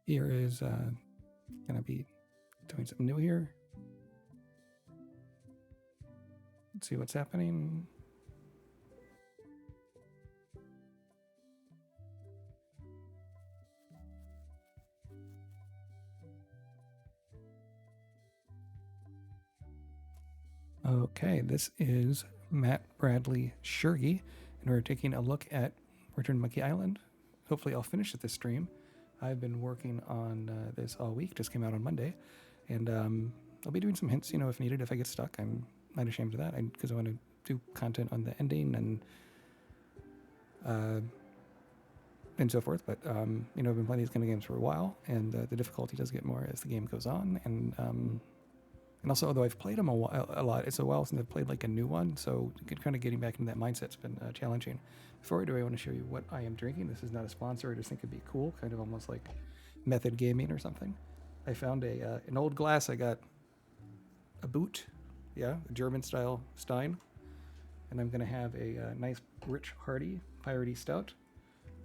Here is gonna be doing something new here. Let's see what's happening. Okay, this is Matt Bradley-Tschirgi, and we're taking a look at Return to Monkey Island. Hopefully I'll finish it this stream. I've been working on this all week, just came out on Monday, and I'll be doing some hints, if needed, if I get stuck. I'm not ashamed of that, because I want to do content on the ending and so forth, but I've been playing these kind of games for a while, and the difficulty does get more as the game goes on, and also, although I've played them a lot, it's a while since I've played like a new one, so kind of getting back into that mindset's been challenging. Before I do, I want to show you what I am drinking. This is not a sponsor. I just think it'd be cool, kind of almost like method gaming or something. I found an old glass. I got a boot, a German-style Stein, and I'm going to have a nice, rich, hearty, piratey stout,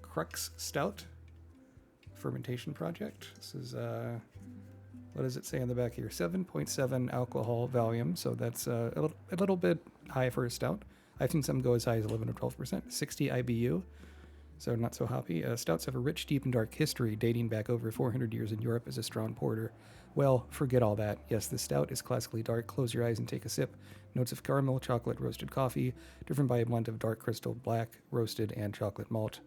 Crux Stout, fermentation project. This is what does it say on the back here? 7.7 alcohol volume, so that's a little bit high for a stout. I've seen some go as high as 11 or 12%. 60 IBU, so not so hoppy. Stouts have a rich, deep, and dark history dating back over 400 years in Europe as a strong porter. Well, forget all that. Yes, the stout is classically dark. Close your eyes and take a sip. Notes of caramel, chocolate, roasted coffee, driven by a blend of dark crystal, black, roasted, and chocolate malt.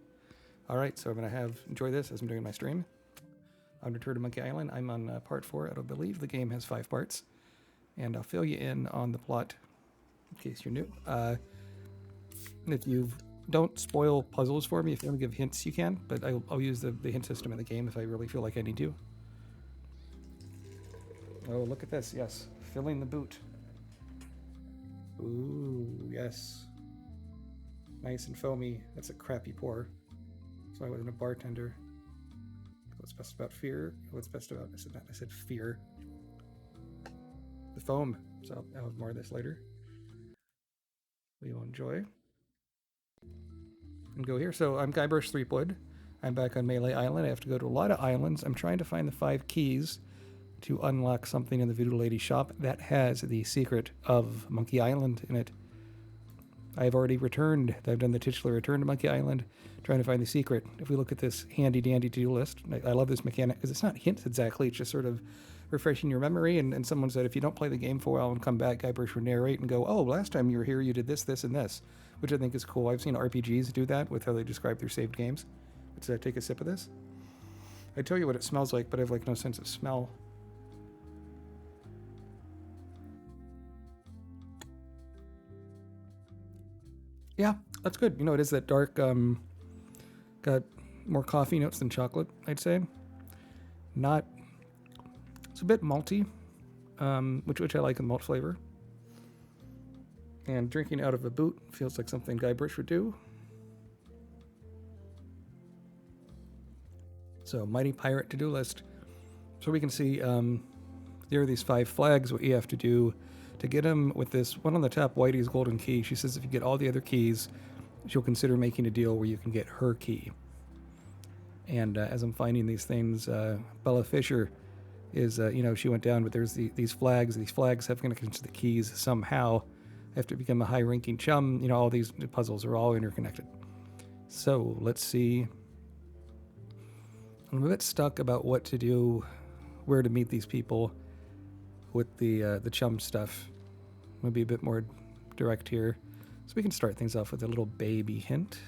All right, so I'm going to enjoy this as I'm doing my stream. On Return to Monkey Island, I'm on part 4. I believe the game has 5 parts, and I'll fill you in on the plot in case you're new. If you don't spoil puzzles for me, if you want to give hints, you can, but I'll use the hint system in the game if I really feel like I need to. Oh, look at this. Yes, filling the boot. Ooh, yes. Nice and foamy. That's a crappy pour. So I wasn't a bartender. What's best about fear? What's best about... I said fear. The foam. So I'll have more of this later. We will enjoy. And go here. So I'm Guybrush Threepwood. I'm back on Melee Island. I have to go to a lot of islands. I'm trying to find the 5 keys to unlock something in the Voodoo Lady shop that has the secret of Monkey Island in it. I've already returned. I've done the titular return to Monkey Island, trying to find the secret. If we look at this handy-dandy to-do list, I love this mechanic because it's not hints exactly. It's just sort of refreshing your memory. And someone said if you don't play the game for a while and come back, Guybrush will narrate and go, oh, last time you were here, you did this, this, and this, which I think is cool. I've seen RPGs do that with how they describe their saved games. Let's take a sip of this. I tell you what it smells like, but I have no sense of smell. Yeah, that's good. It is that dark, got more coffee notes than chocolate, I'd say. It's a bit malty, which I like in malt flavor. And drinking out of a boot feels like something Guybrush would do. So, mighty pirate to-do list. So we can see there are these 5 flags, what you have to do to get them with this one on the top, Whitey's golden key. She says if you get all the other keys, she'll consider making a deal where you can get her key. And as I'm finding these things, Bella Fisher is, she went down, but there's these flags. These flags have connections to the keys somehow. I have to become a high-ranking chum. All these puzzles are all interconnected. So let's see. I'm a bit stuck about what to do, where to meet these people with the chum stuff. I'm going to be a bit more direct here. So we can start things off with a little baby hint.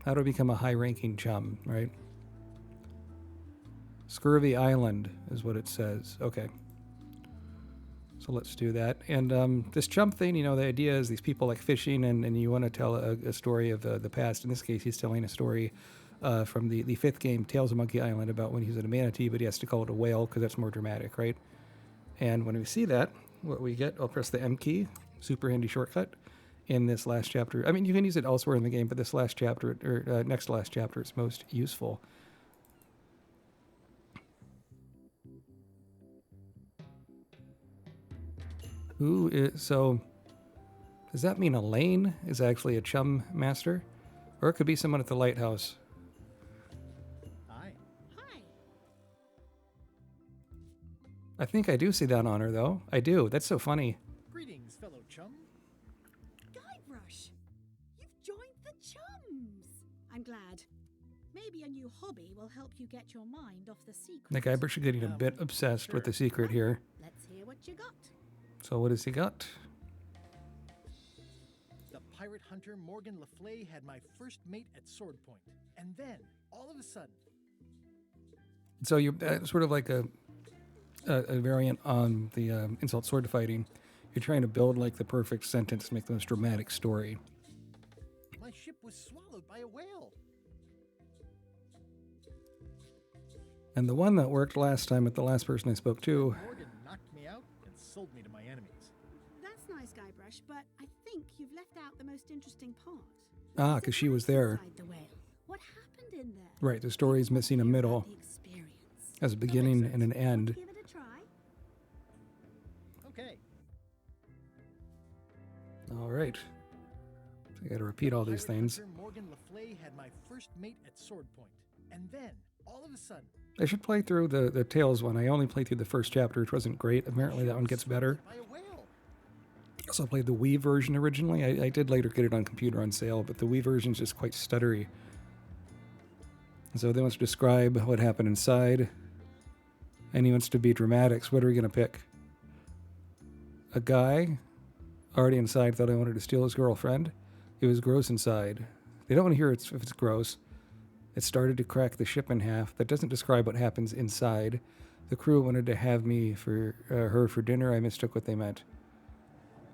How to become a high-ranking chum, right? Scurvy Island is what it says. Okay. So let's do that. And this chum thing, the idea is these people like fishing, and you want to tell a story of the past. In this case, he's telling a story from the 5th game, Tales of Monkey Island, about when he was in a manatee, but he has to call it a whale because that's more dramatic, right? And when we see that, what we get, I'll press the M key, super handy shortcut, in this last chapter. I mean, you can use it elsewhere in the game, but this last chapter, or next to last chapter, it's most useful. So, does that mean Elaine is actually a chum master? Or it could be someone at the lighthouse. I think I do see that on her, though. I do. That's so funny. Greetings, fellow chum. Guybrush, you've joined the Chums. I'm glad. Maybe a new hobby will help you get your mind off the secret. The Guybrush is getting a bit obsessed with the secret here. Let's hear what you got. So what has he got? The pirate hunter Morgan Le Fay had my first mate at sword point. And then, all of a sudden... So you're sort of like a variant on the insult sword fighting. You're trying to build like the perfect sentence to make the most dramatic story. My ship was swallowed by a whale. And the one that worked last time with the last person I spoke to... Morgan knocked me out and sold me to my enemies. That's nice, Guybrush, but I think you've left out the most interesting part. Ah, because she was there. Inside the whale. What happened in there? Right, the story's missing a middle. The experience. As a beginning and an end. Give it a try. Okay. All right. So I got to repeat all these Pirate things. hunter Morgan Le Fay had my first mate at sword point. And then, all of a sudden... I should play through the Tales one. I only played through the first chapter, which wasn't great. Apparently that one gets better. By a whale. I also played the Wii version originally. I did later get it on computer on sale, but the Wii version is just quite stuttery. And so they want to describe what happened inside. And he wants to be dramatic. So what are we going to pick? A guy already inside thought I wanted to steal his girlfriend. It was gross inside. They don't want to hear if it's gross. It started to crack the ship in half. That doesn't describe what happens inside. The crew wanted to have me for her for dinner. I mistook what they meant.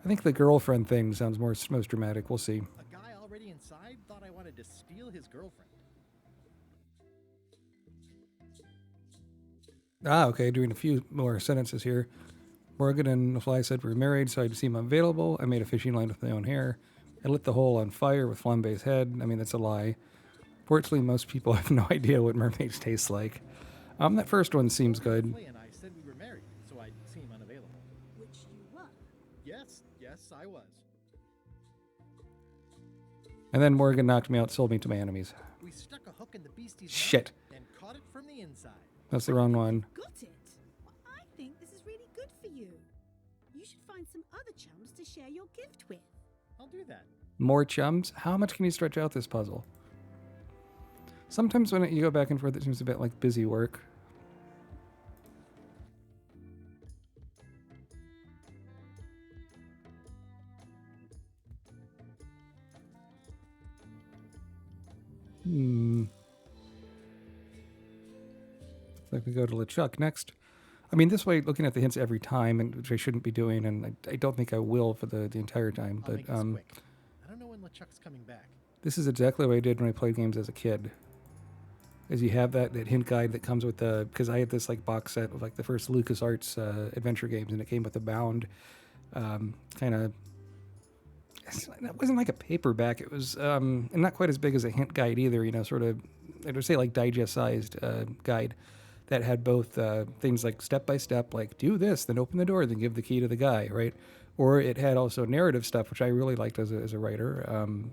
I think the girlfriend thing sounds most dramatic. We'll see. A guy already inside thought I wanted to steal his girlfriend. Ah, okay, doing a few more sentences here. Morgan and the Fly said we're married, so I'd seem unavailable. I made a fishing line with my own hair. I lit the hole on fire with Flambe's head. I mean, that's a lie. Fortunately, most people have no idea what mermaids taste like. That first one seems good. Clay and I said we were married, so I'd seem unavailable. Which you were. Yes, I was. And then Morgan knocked me out, sold me to my enemies. We stuck a hook in the beastie's Shit. mouth and caught it from the inside. That's the wrong one. Got it. Well, I think this is really good for you. You should find some other chums to share your gift with. I'll do that. More chums? How much can you stretch out this puzzle? Sometimes when you go back and forth, it seems a bit like busy work. Like we go to LeChuck next. I mean, this way, looking at the hints every time, and which I shouldn't be doing, and I don't think I will for the entire time. I'll But make this quick. I don't know when LeChuck's coming back. this is exactly what I did when I played games as a kid. Is you have that hint guide that comes with the, because I had this like box set of like the first LucasArts adventure games, and it came with a bound kind of. It wasn't like a paperback. It was and not quite as big as a hint guide either. You know, sort of, I would say like digest-sized guide that had both things like step by step, like do this, then open the door, then give the key to the guy, right? Or it had also narrative stuff, which I really liked as a writer.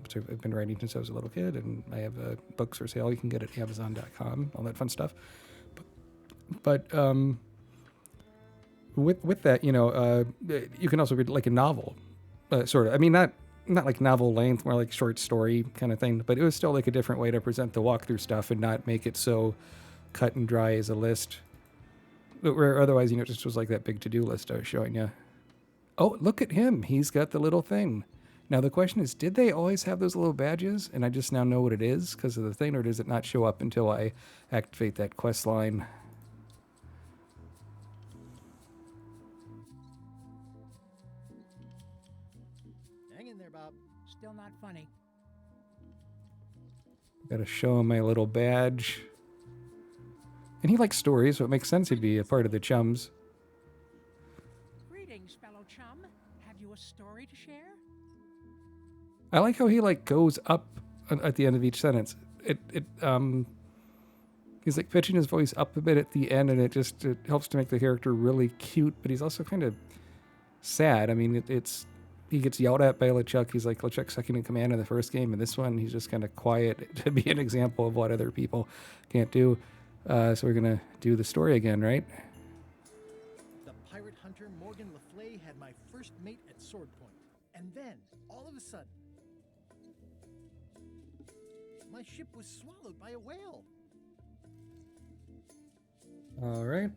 So I've been writing since I was a little kid, and I have books for sale. You can get it at Amazon.com, all that fun stuff. But with that, you know, you can also read like a novel, sort of. I mean, not like novel length, more like short story kind of thing. But it was still like a different way to present the walkthrough stuff and not make it so cut and dry as a list. Where otherwise, you know, it just was like that big to-do list I was showing you. Oh, look at him. He's got the little thing. Now, the question is, did they always have those little badges? And I just now know what it is because of the thing, or does it not show up until I activate that quest line? Hang in there, Bob. Still not funny. Got to show him my little badge. And he likes stories, so it makes sense he'd be a part of the Chums. Greetings, fellow chum. Have you a story to share? I like how he like goes up at the end of each sentence. He's like pitching his voice up a bit at the end, and it helps to make the character really cute. But he's also kind of sad. I mean, he gets yelled at by LeChuck. He's like LeChuck second in command in the first game, and this one he's just kind of quiet to be an example of what other people can't do. So we're gonna do the story again, right? The hunter Morgan Le Fay had my first mate at sword point. And then, all of a sudden, my ship was swallowed by a whale. All right.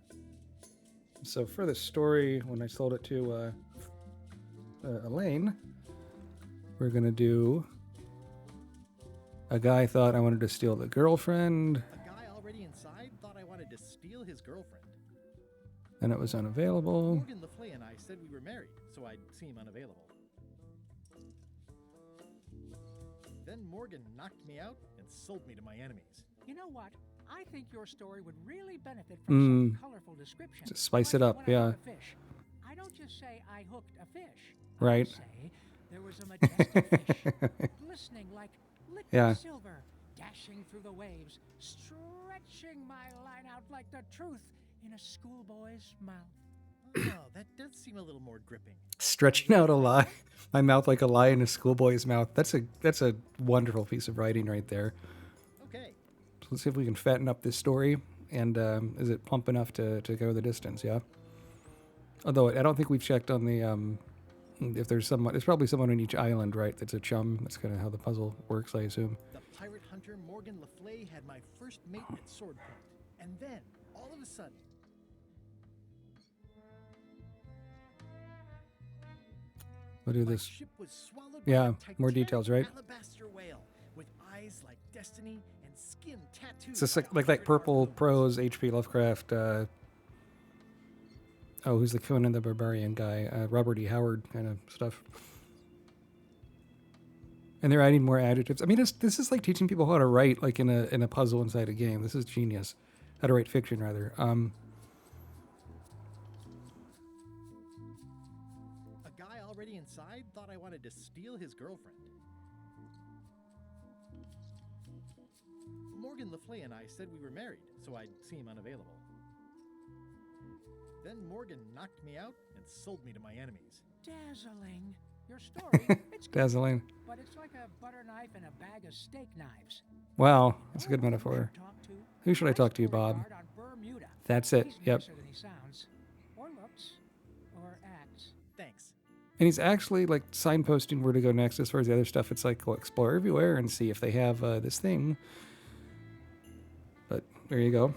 So for the story, when I sold it to Elaine, we're gonna do. A guy thought I wanted to steal the girlfriend, A guy already inside thought I wanted to steal his girlfriend. and it was unavailable. Morgan Le Fay and I said we were married, so I'd seem unavailable. Then Morgan knocked me out and sold me to my enemies. You know what? I think your story would really benefit from some colorful description. Just spice Like it up, when I yeah. hook a fish. I don't just say I hooked a fish. Right. I say there was a majestic fish, glistening like liquid Yeah. silver, dashing through the waves, stretching my line out like the truth in a schoolboy's mouth. Oh, that does seem a little more gripping. Stretching out a lie, my mouth like a lie in a schoolboy's mouth. That's a wonderful piece of writing right there. Okay. So let's see if we can fatten up this story. And is it plump enough to go the distance? Yeah. Although I don't think we've checked on the if there's someone. There's probably someone on each island, right? That's a chum. That's kind of how the puzzle works, I assume. The pirate hunter Morgan Le Fay had my first mate at sword point. And then, all of a sudden, We'll do my this. ship was swallowed by Yeah, a more titanic details, right? alabaster whale with eyes like destiny and skin tattooed. It's just by like that 100 purple harpoons. prose H.P. Lovecraft. Who's the Conan the Barbarian guy? Robert E. Howard kind of stuff. And they're adding more adjectives. I mean, this is like teaching people how to write, like in a puzzle inside a game. This is genius. How to write fiction, rather. A guy already inside thought I wanted to steal his girlfriend. Morgan Le Fay and I said we were married, so I'd seem unavailable. Then Morgan knocked me out and sold me to my enemies. Dazzling. Your story, it's good, Dazzling. but it's like a butter knife and a bag of steak knives. Wow, that's a good Know who metaphor. you should talk to? Who should I My talk to, story Bob? guard on Bermuda. That's it. He's Yep. nicer than he sounds, or looks, or acts. Thanks. And he's actually like signposting where to go next. As far as the other stuff, it's like, well, explore everywhere and see if they have this thing. But there you go.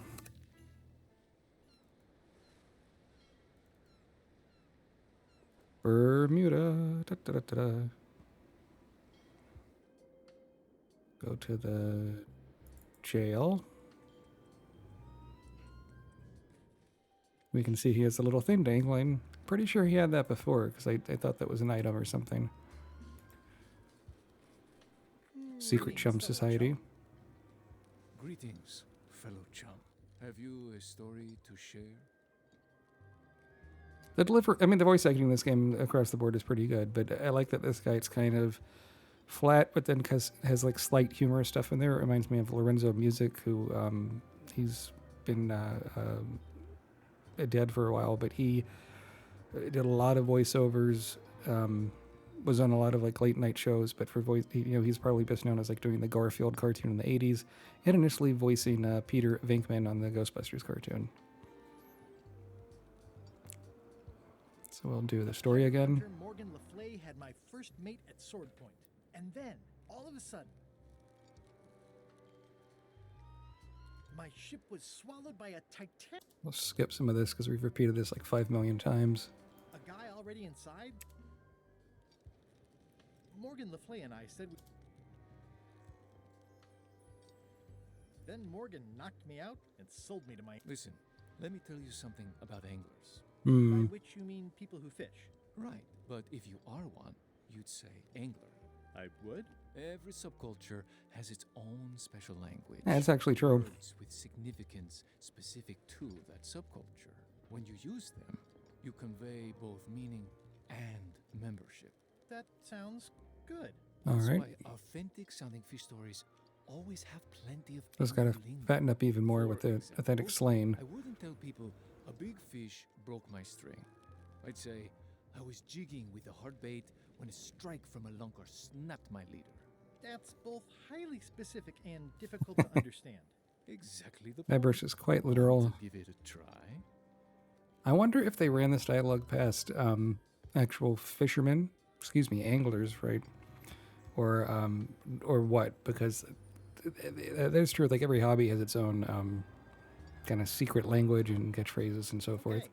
Bermuda. Da, da, da, da, da. Go to the jail. We can see he has a little thing dangling. Pretty sure he had that before, because I thought that was an item or something. Secret Greetings, Chum fellow Society. chum. Greetings, fellow chum. Have you a story to share? The voice acting in this game across the board is pretty good, but I like that this guy, it's kind of flat, but then has like slight humorous stuff in there. It reminds me of Lorenzo Music, who he's been dead for a while, but he did a lot of voiceovers, was on a lot of like late night shows, but for voice, he's probably best known as like doing the Garfield cartoon in the 80s and initially voicing Peter Venkman on the Ghostbusters cartoon. So we'll do the story again. Hunter Morgan Le Fay had my first mate at sword point. And then, all of a sudden, my ship was swallowed by a titanic. We'll skip some of this because we've repeated this like 5 million times. A guy already inside? Morgan Le Fay and I said we... Then Morgan knocked me out and sold me to my... Listen, let me tell you something about anglers. Hmm. By which you mean people who fish. Right, but if you are one, you'd say angler. I would? Every subculture has its own special language. Yeah, it's actually true. Words with significance specific to that subculture. When you use them, you convey both meaning and membership. That sounds good. All That's right. why authentic sounding fish stories always have plenty of Just gotta angler lingo. fatten up even more with For the example, authentic slang. I wouldn't tell people a big fish broke my string. I'd say I was jigging with a hard bait when a strike from a lunker snapped my leader. That's both highly specific and difficult to understand. Exactly the That point. verse is quite Want literal. to give it a try? I wonder if they ran this dialogue past actual fishermen, excuse me, anglers, right? Or what? Because that's true. Like every hobby has its own kind of secret language and catchphrases and so forth. Okay.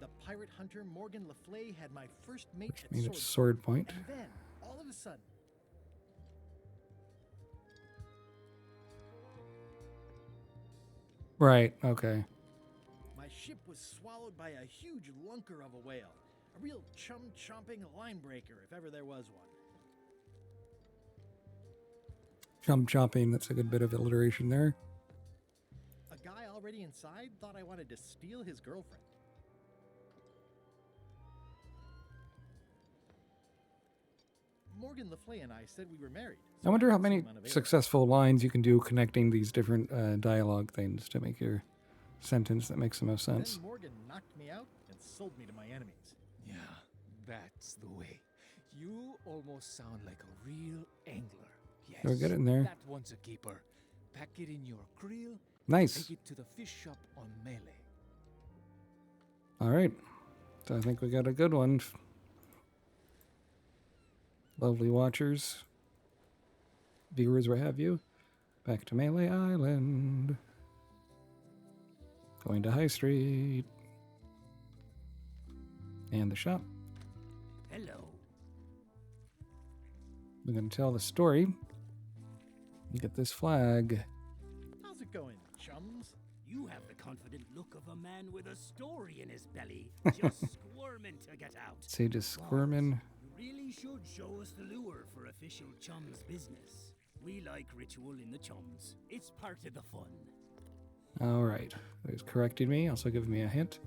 The pirate hunter Morgan Le Fay had my first mate Which at made sword it sword point. And then, all of a sudden, Right. Okay. my ship was swallowed by a huge lunker of a whale. A real chum-chomping line breaker, if ever there was one. Chum chopping. That's a good bit of alliteration there. A guy already inside thought I wanted to steal his girlfriend. Morgan Le Fay and I said we were married. I wonder how didn't many seem unavailable. successful lines you can do connecting these different dialogue things to make your sentence that makes the most sense. Then Morgan knocked me out and sold me to my enemies. Yeah, that's the way. You almost sound like a real angler. Yes. We're good in there. That one's a keeper. Pack it in your creel. Nice. Take it to the fish shop on Melee. All right. So I think we got a good one. Lovely watchers. Viewers, where have you? Back to Melee Island. Going to High Street. And the shop. Hello. We're going to tell the story. You get this flag. How's it going, chums? You have the confident look of a man with a story in his belly, just squirming to get out. See, just squirming. You really should show us the lure for official chums business. We like ritual in the chums. It's part of the fun. All right. He's correcting me, also giving me a hint.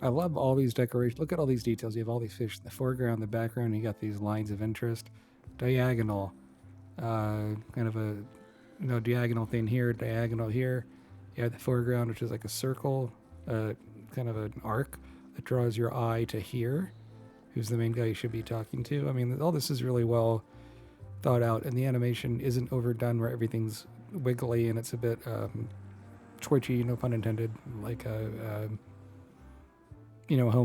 I love all these decorations. Look at all these details. You have all these fish in the foreground, the background. You got these lines of interest. Diagonal. Kind of a diagonal thing here, diagonal here. You have the foreground, which is like a circle, kind of an arc that draws your eye to here. Who's the main guy you should be talking to? I mean, all this is really well thought out, and the animation isn't overdone where everything's wiggly and it's a bit twitchy, no pun intended, like home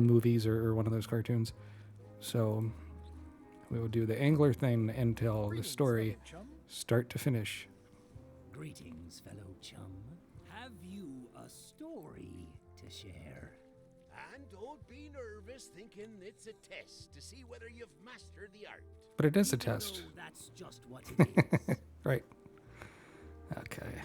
movies or one of those cartoons. So we will do the angler thing and tell the Greetings, story fellow chum. start to finish. Greetings, fellow chum. Have you a story to share? And don't be nervous thinking it's a test to see whether you've mastered the art. But it is a Even test. though that's just what it is. Right. Okay.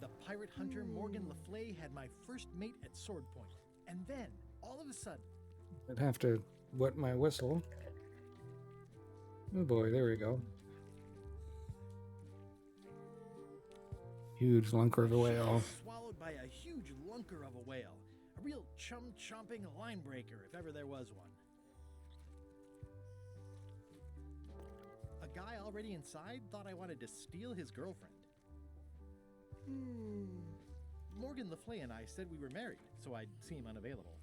The pirate hunter Morgan Le Fay had my first mate at sword point. And then, all of a sudden, I'd have to wet my whistle. Oh boy, there we go. Huge lunker of a whale. swallowed by a huge lunker of a whale. A real chum-chomping line breaker, if ever there was one. A guy already inside thought I wanted to steal his girlfriend. Morgan Le Fay and I said we were married, so I'd seem unavailable.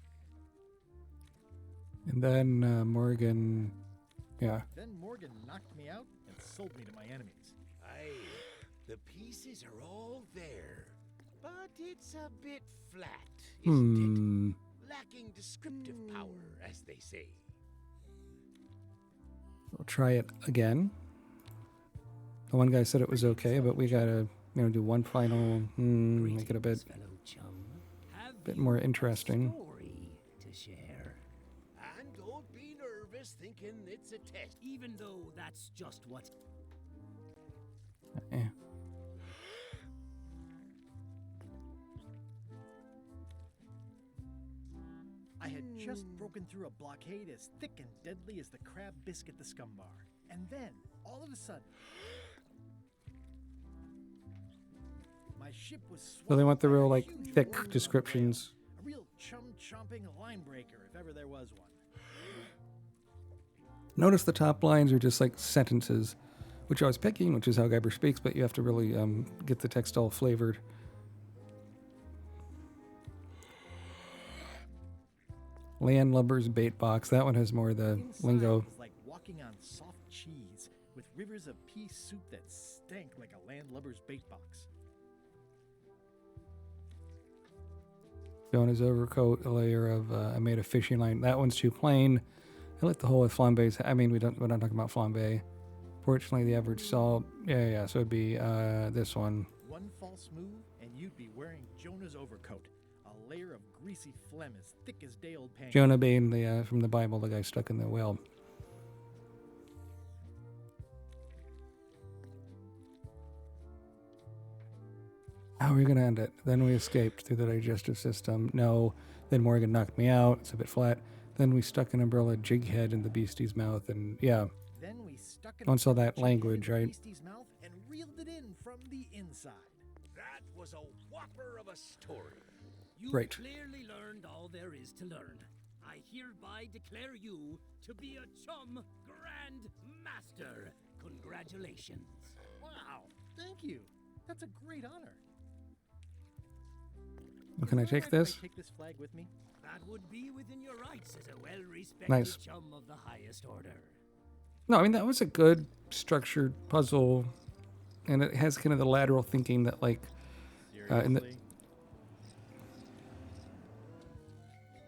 And then Morgan, yeah. Then Morgan knocked me out and sold me to my enemies. Aye, the pieces are all there. But it's a bit flat, isn't it? Lacking descriptive power, as they say. We'll try it again. The one guy said it was okay, but we gotta, do one final, make it a bit, Greetings, fellow chum. Have bit you more a interesting. story to share? And don't be nervous thinking it's a test. Even though that's just what. Eh. I had just broken through a blockade as thick and deadly as the crab biscuit the scum bar. And then, all of a sudden, my ship was swallowed So they want the by a real, like, huge thick lunker of a descriptions. whale. A real chum-chomping line breaker, if ever there was one. Notice the top lines are just like sentences, which I was picking, which is how Guyver speaks, but you have to really get the text all flavored. Landlubber's bait box. That one has more of the Inside lingo. was like walking on soft cheese, with rivers of pea soup that stank like a landlubber's bait box. Jonah's overcoat, a layer of I made a fishing line. That one's too plain. I like the whole with flambés. I mean, we're not talking about flambe. Fortunately, the average salt. Yeah. So it'd be this one. One false move, and you'd be wearing Jonah's overcoat, a layer of greasy phlegm as thick as day-old pancakes. Jonah being the from the Bible, the guy stuck in the whale. How are we gonna end it? Then we escaped through the digestive system. No. Then Morgan knocked me out. It's a bit flat. Then we stuck an umbrella jig head in the beastie's mouth, and yeah. Then we stuck it Once all that in the language, right? beastie's mouth and reeled it in from the inside. That was a whopper of a story. You've Right. clearly learned all there is to learn. I hereby declare you to be a Chum Grand Master. Congratulations. Wow, thank you. That's a great honor. Well, can I Is it all take right if this? I take this flag with me? That would be within your rights as a well-respected Nice. chum of the highest order. No, I mean, that was a good structured puzzle. And it has kind of the lateral thinking that, like, in the Seriously?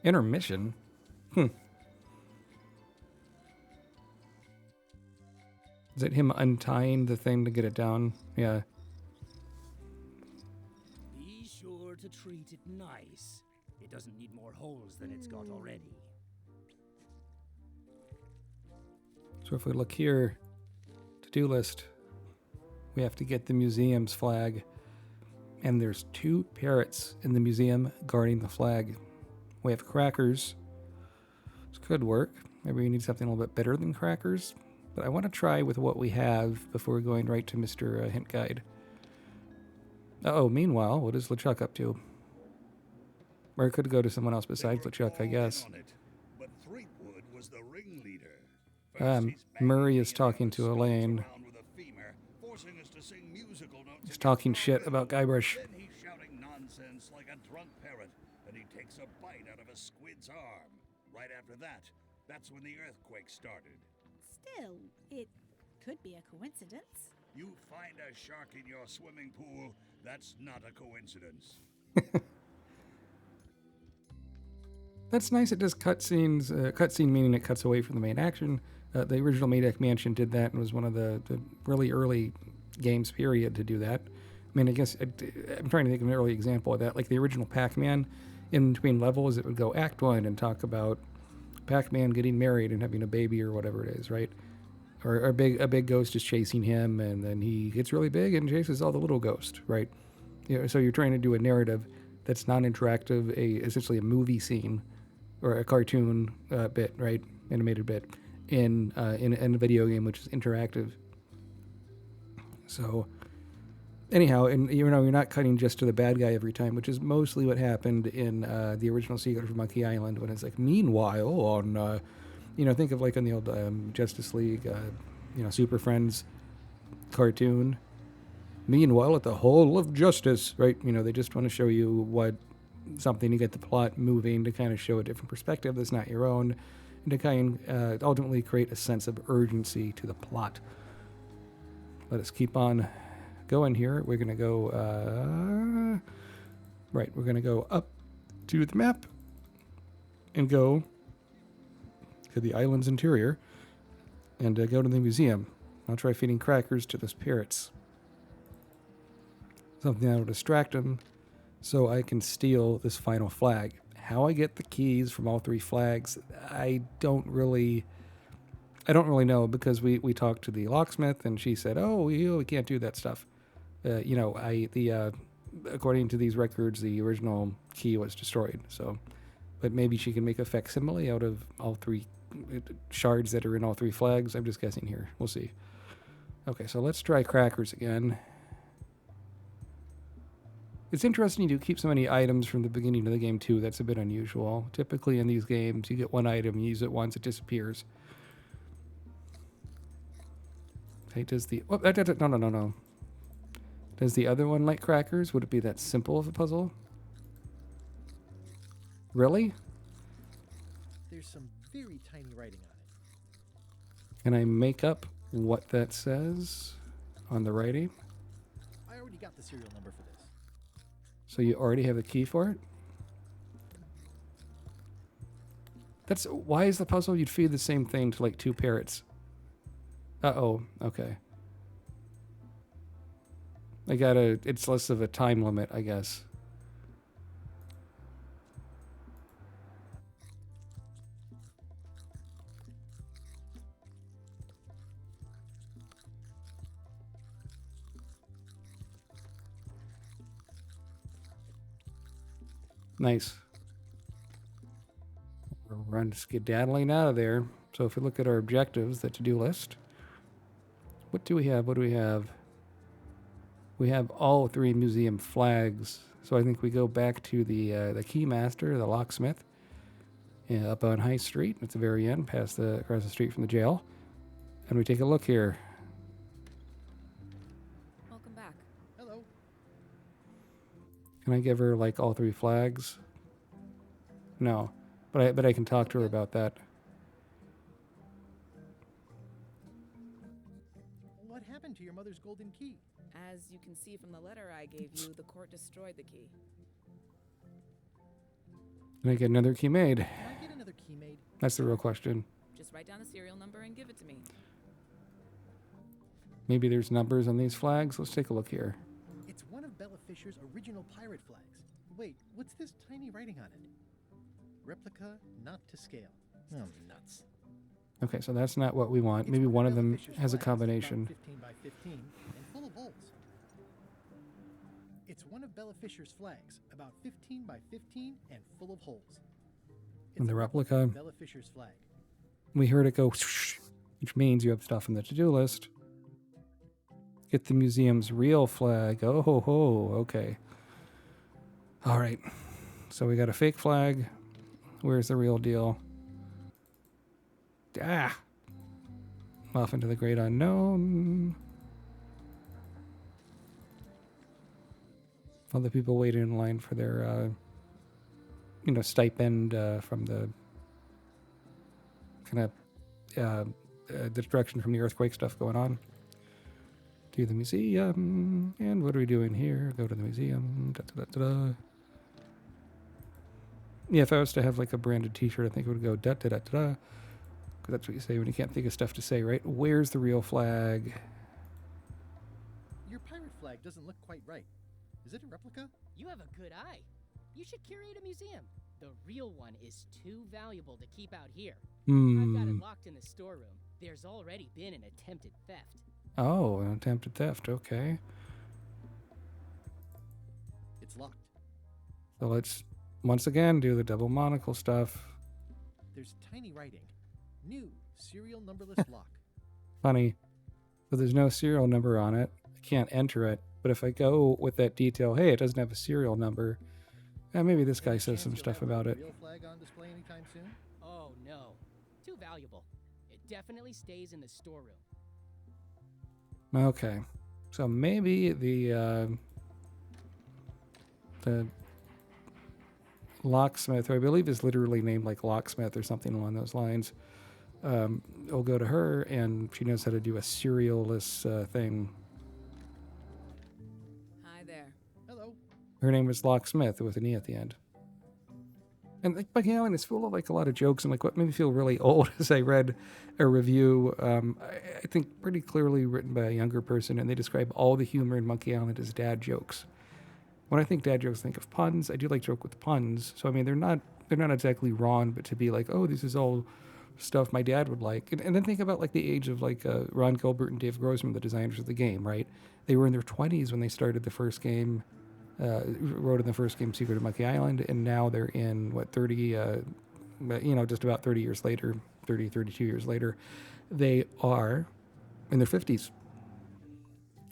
intermission. Is it him untying the thing to get it down? Yeah. Be sure to treat it nice. It doesn't need more holes than it's got already. So if we look here, to-do list, we have to get the museum's flag. And there's 2 parrots in the museum guarding the flag. We have crackers. This could work. Maybe we need something a little bit better than crackers. But I want to try with what we have before going right to Mr. Hint Guide. Uh-oh, meanwhile, what is LeChuck up to? Or it could go to someone else besides LeChuck, I guess. But Threepwood was the ringleader. Murray is talking to Elaine. He's talking shit about Guybrush. Then he's shouting nonsense like a drunk parrot, and he takes a bite out of a squid's arm. Right after that, that's when the earthquake started. Still, it could be a coincidence. You find a shark in your swimming pool, that's not a coincidence. That's nice. It does cutscenes. Cutscene meaning it cuts away from the main action. The original Maniac Mansion did that and was one of the really early games, period, to do that. I mean, I guess I'm trying to think of an early example of that. Like the original Pac-Man, in between levels, it would go Act 1 and talk about Pac-Man getting married and having a baby or whatever it is, right? Or a big ghost is chasing him, and then he gets really big and chases all the little ghosts, right? You know, so you're trying to do a narrative that's non-interactive, essentially a movie scene or a cartoon bit, right? Animated bit in a video game which is interactive. So anyhow, and you're not cutting just to the bad guy every time, which is mostly what happened in the original Secret of Monkey Island, when it's like, meanwhile on think of like on the old Justice League Super Friends cartoon, meanwhile at the Hall of Justice, right? They just want to show you something to get the plot moving, to kind of show a different perspective that's not your own, and to kind of ultimately create a sense of urgency to the plot. Let us keep on going here. We're going to go, we're going to go up to the map and go to the island's interior and go to the museum. I'll try feeding crackers to those parrots. Something that will distract them so I can steal this final flag. How I get the keys from all 3 flags, I don't really know, because we talked to the locksmith and she said, "Oh, we can't do that stuff." According to these records, the original key was destroyed. So, but maybe she can make a facsimile out of all 3 shards that are in all 3 flags. I'm just guessing here. We'll see. Okay, so let's try crackers again. It's interesting you keep so many items from the beginning of the game too. That's a bit unusual. Typically in these games, you get one item, you use it once, it disappears. Okay, no. Does the other one like crackers? Would it be that simple of a puzzle? Really? There's some very tiny writing on it. Can I make up what that says on the writing. I already got the serial number for this. So you already have the key for it? That's why is the puzzle you'd feed the same thing to like 2 parrots? Uh-oh, okay. It's less of a time limit, I guess. Nice. We're on skedaddling out of there. So if we look at our objectives, the to-do list, what do we have? What do we have? We have all 3 museum flags. So I think we go back to the keymaster, the locksmith, up on High Street at the very end, across the street from the jail, and we take a look here. Welcome back. Hello. Can I give her like all 3 flags? No, but I can talk to her about that. What happened to your mother's golden key? As you can see from the letter I gave you, the court destroyed the key. Can I get another key made? Can I get another key made? That's the real question. Just write down the serial number and give it to me. Maybe there's numbers on these flags. Let's take a look here. It's one of Bella Fisher's original pirate flags. Wait, what's this tiny writing on it? Replica, not to scale. Oh, nuts. Okay, so that's not what we want. It's Maybe one of Bella them Fisher's has a flags, combination. about 15 by 15 and full of holes. It's one of Bella Fisher's flags, about 15 by 15 and full of holes. And the a replica. of Bella Fisher's flag. We heard it go, swoosh, which means you have stuff in the to-do list. Get the museum's real flag. Oh, ho, ho. Okay. All right. So we got a fake flag. Where's the real deal? Ah! Off into the great unknown. Other people waiting in line for their, stipend from the kind of the destruction from the earthquake stuff going on. To the museum. And what are we doing here? Go to the museum. Da, da, da, da, da. Yeah, if I was to have like a branded t-shirt, I think it would go da da da da da. Because that's what you say when you can't think of stuff to say, right? Where's the real flag? Your pirate flag doesn't look quite right. Is it a replica? You have a good eye. You should curate a museum. The real one is too valuable to keep out here. I've got it locked in the storeroom. There's already been an attempted theft. Oh, an attempted theft. Okay. It's locked. So let's once again do the double monocle stuff. There's tiny writing. New serial numberless lock. Funny. So there's no serial number on it. I can't enter it. But if I go with that detail, hey, it doesn't have a serial number. Maybe this guy says some stuff about it. Real flag on display anytime soon? Oh no. Too valuable. It definitely stays in the storeroom. Okay. So maybe the locksmith, who I believe is literally named like locksmith or something along those lines, will go to her, and she knows how to do a serialless thing. Hi there. Hello. Her name is Locksmith with an E at the end. And like Monkey Island is full of like a lot of jokes, and like what made me feel really old as I read a review, I think pretty clearly written by a younger person, and they describe all the humor in Monkey Island as dad jokes. When I think dad jokes, I think of puns. I do like joke with puns, so I mean they're not exactly wrong, but to be like, oh, this is all stuff my dad would like, and then think about like the age of like Ron Gilbert and Dave Grossman, the designers of the game, right? They were in their 20s when they started the first game. Wrote in the first game, Secret of Monkey Island, and now they're in, 30, just about 30 years later, 32 years later, they are in their 50s.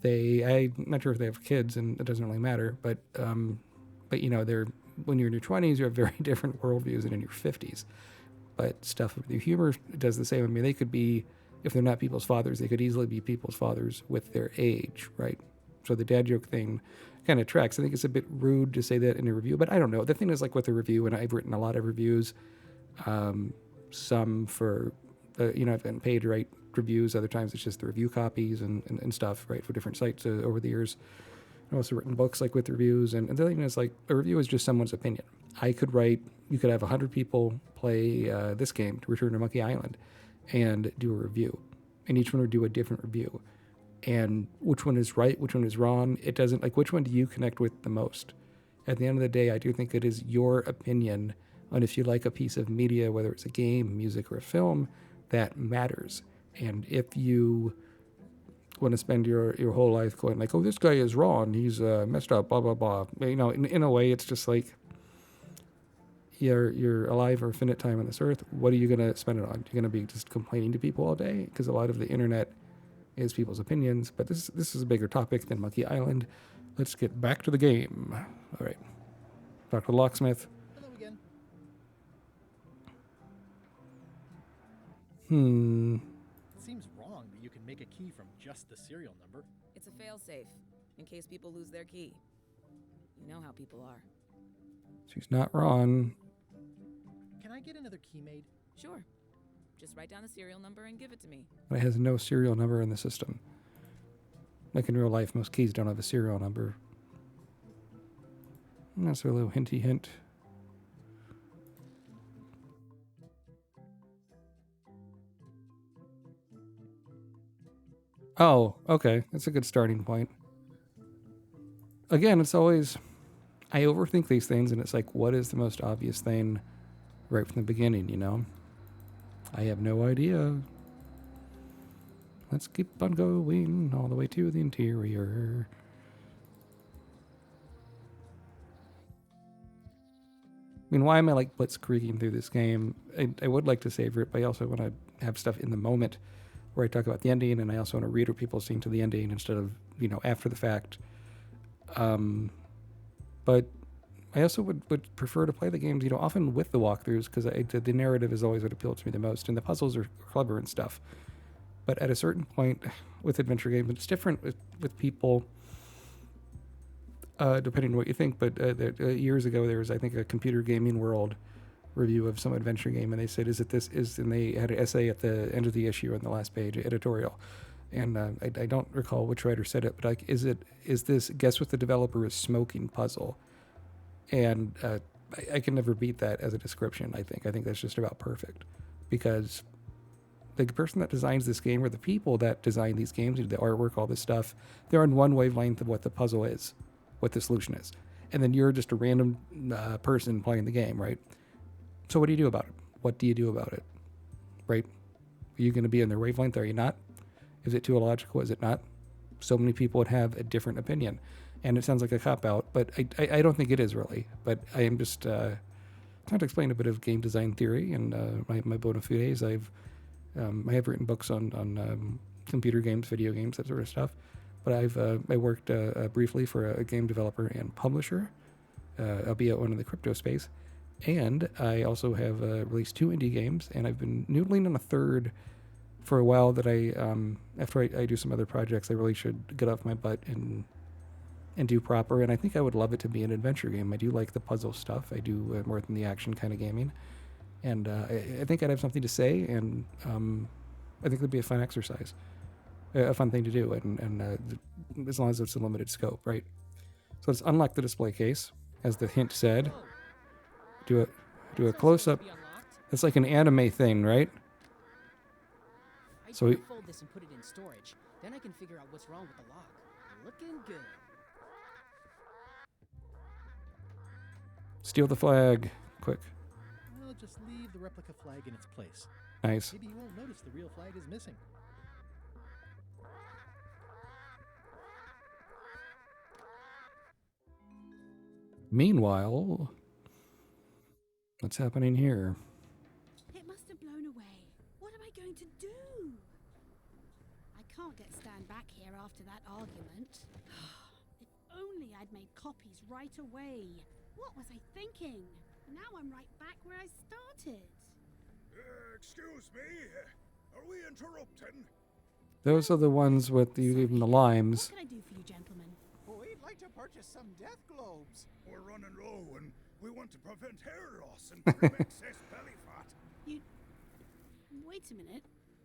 I'm not sure if they have kids, and it doesn't really matter, but they're, when you're in your 20s, you have very different worldviews than in your 50s. But stuff with your humor does the same. I mean, they could be, if they're not people's fathers, they could easily be people's fathers with their age, right? So the dad joke thing kind of tracks. I think it's a bit rude to say that in a review, but I don't know. The thing is, like with the review, and I've written a lot of reviews, some for I've been paid to write reviews. Other times it's just the review copies and stuff, right, for different sites over the years. I've also written books like with reviews, and the thing is, like, a review is just someone's opinion. You could have 100 people play this game, to Return to Monkey Island, and do a review, and each one would do a different review. And which one is right, which one is wrong, it doesn't, like, which one do you connect with the most? At the end of the day, I do think it is your opinion on if you like a piece of media, whether it's a game, music, or a film, that matters. And if you want to spend your whole life going like, oh, this guy is wrong, he's messed up, blah, blah, blah. In a way, it's just like, you're alive for a finite time on this earth. What are you going to spend it on? You're going to be just complaining to people all day? Because a lot of the internet is people's opinions. But this is a bigger topic than Monkey Island. Let's get back to the game. All right. Dr. Locksmith. Hello again. It seems wrong that you can make a key from just the serial number. It's a failsafe, in case people lose their key. You know how people are. She's not wrong. Can I get another key made? Sure. Just write down the serial number and give it to me. But it has no serial number in the system. Like in real life, most keys don't have a serial number. And that's a little hinty hint. Oh, okay. That's a good starting point. Again, it's always... I overthink these things, and it's like, what is the most obvious thing right from the beginning, you know? I have no idea. Let's keep on going all the way to the interior. I mean, why am I like blitzkrieging through this game? I would like to savor it, but I also want to have stuff in the moment where I talk about the ending, and I also want to read what people seeing to the ending instead of, after the fact. But I also would prefer to play the games, often with the walkthroughs, because the narrative is always what appealed to me the most, and the puzzles are clever and stuff. But at a certain point with adventure games, it's different with people, depending on what you think. But years ago, there was, I think, a Computer Gaming World review of some adventure game, and they said, and they had an essay at the end of the issue on the last page, editorial. And I don't recall which writer said it, but like, is this guess what the developer is smoking puzzle? And I can never beat that as a description. I think that's just about perfect, because the person that designs this game, or the people that design these games, the artwork, all this stuff, they're on one wavelength of what the puzzle is, what the solution is, and then you're just a random person playing the game, right? So what do you do about it? What do you do about it, right? Are you going to be in their wavelength? Are you not? Is it too illogical? Is it not? So many people would have a different opinion. And it sounds like a cop-out, but I don't think it is really. But I am just trying to explain a bit of game design theory and my bona fides. I have written books on computer games, video games, that sort of stuff. But I worked briefly for a game developer and publisher, albeit one in the crypto space. And I also have released 2 indie games, and I've been noodling on a third for a while that after I do some other projects, I really should get off my butt and do proper. And I think I would love it to be an adventure game. I do like the puzzle stuff. I do more than the action kind of gaming. And I think I'd have something to say, and I think it'd be a fun exercise, a fun thing to do, and as long as it's a limited scope, right? So let's unlock the display case, as the hint said. Do a close-up. It's like an anime thing, right? So we fold this and put it in storage. Then I can figure out what's wrong with the lock. Looking good. Steal the flag, quick. Well, just leave the replica flag in its place. Nice. Maybe you won't notice the real flag is missing. Meanwhile, what's happening here? It must have blown away. What am I going to do? I can't stand back here after that argument. If only I'd made copies right away. What was I thinking? Now I'm right back where I started. Excuse me, are we interrupting? Those are the ones with you gave them the limes. What can I do for you, gentlemen? We'd like to purchase some death globes. We're running low, and we want to prevent hair loss and trim excess belly fat. Wait a minute.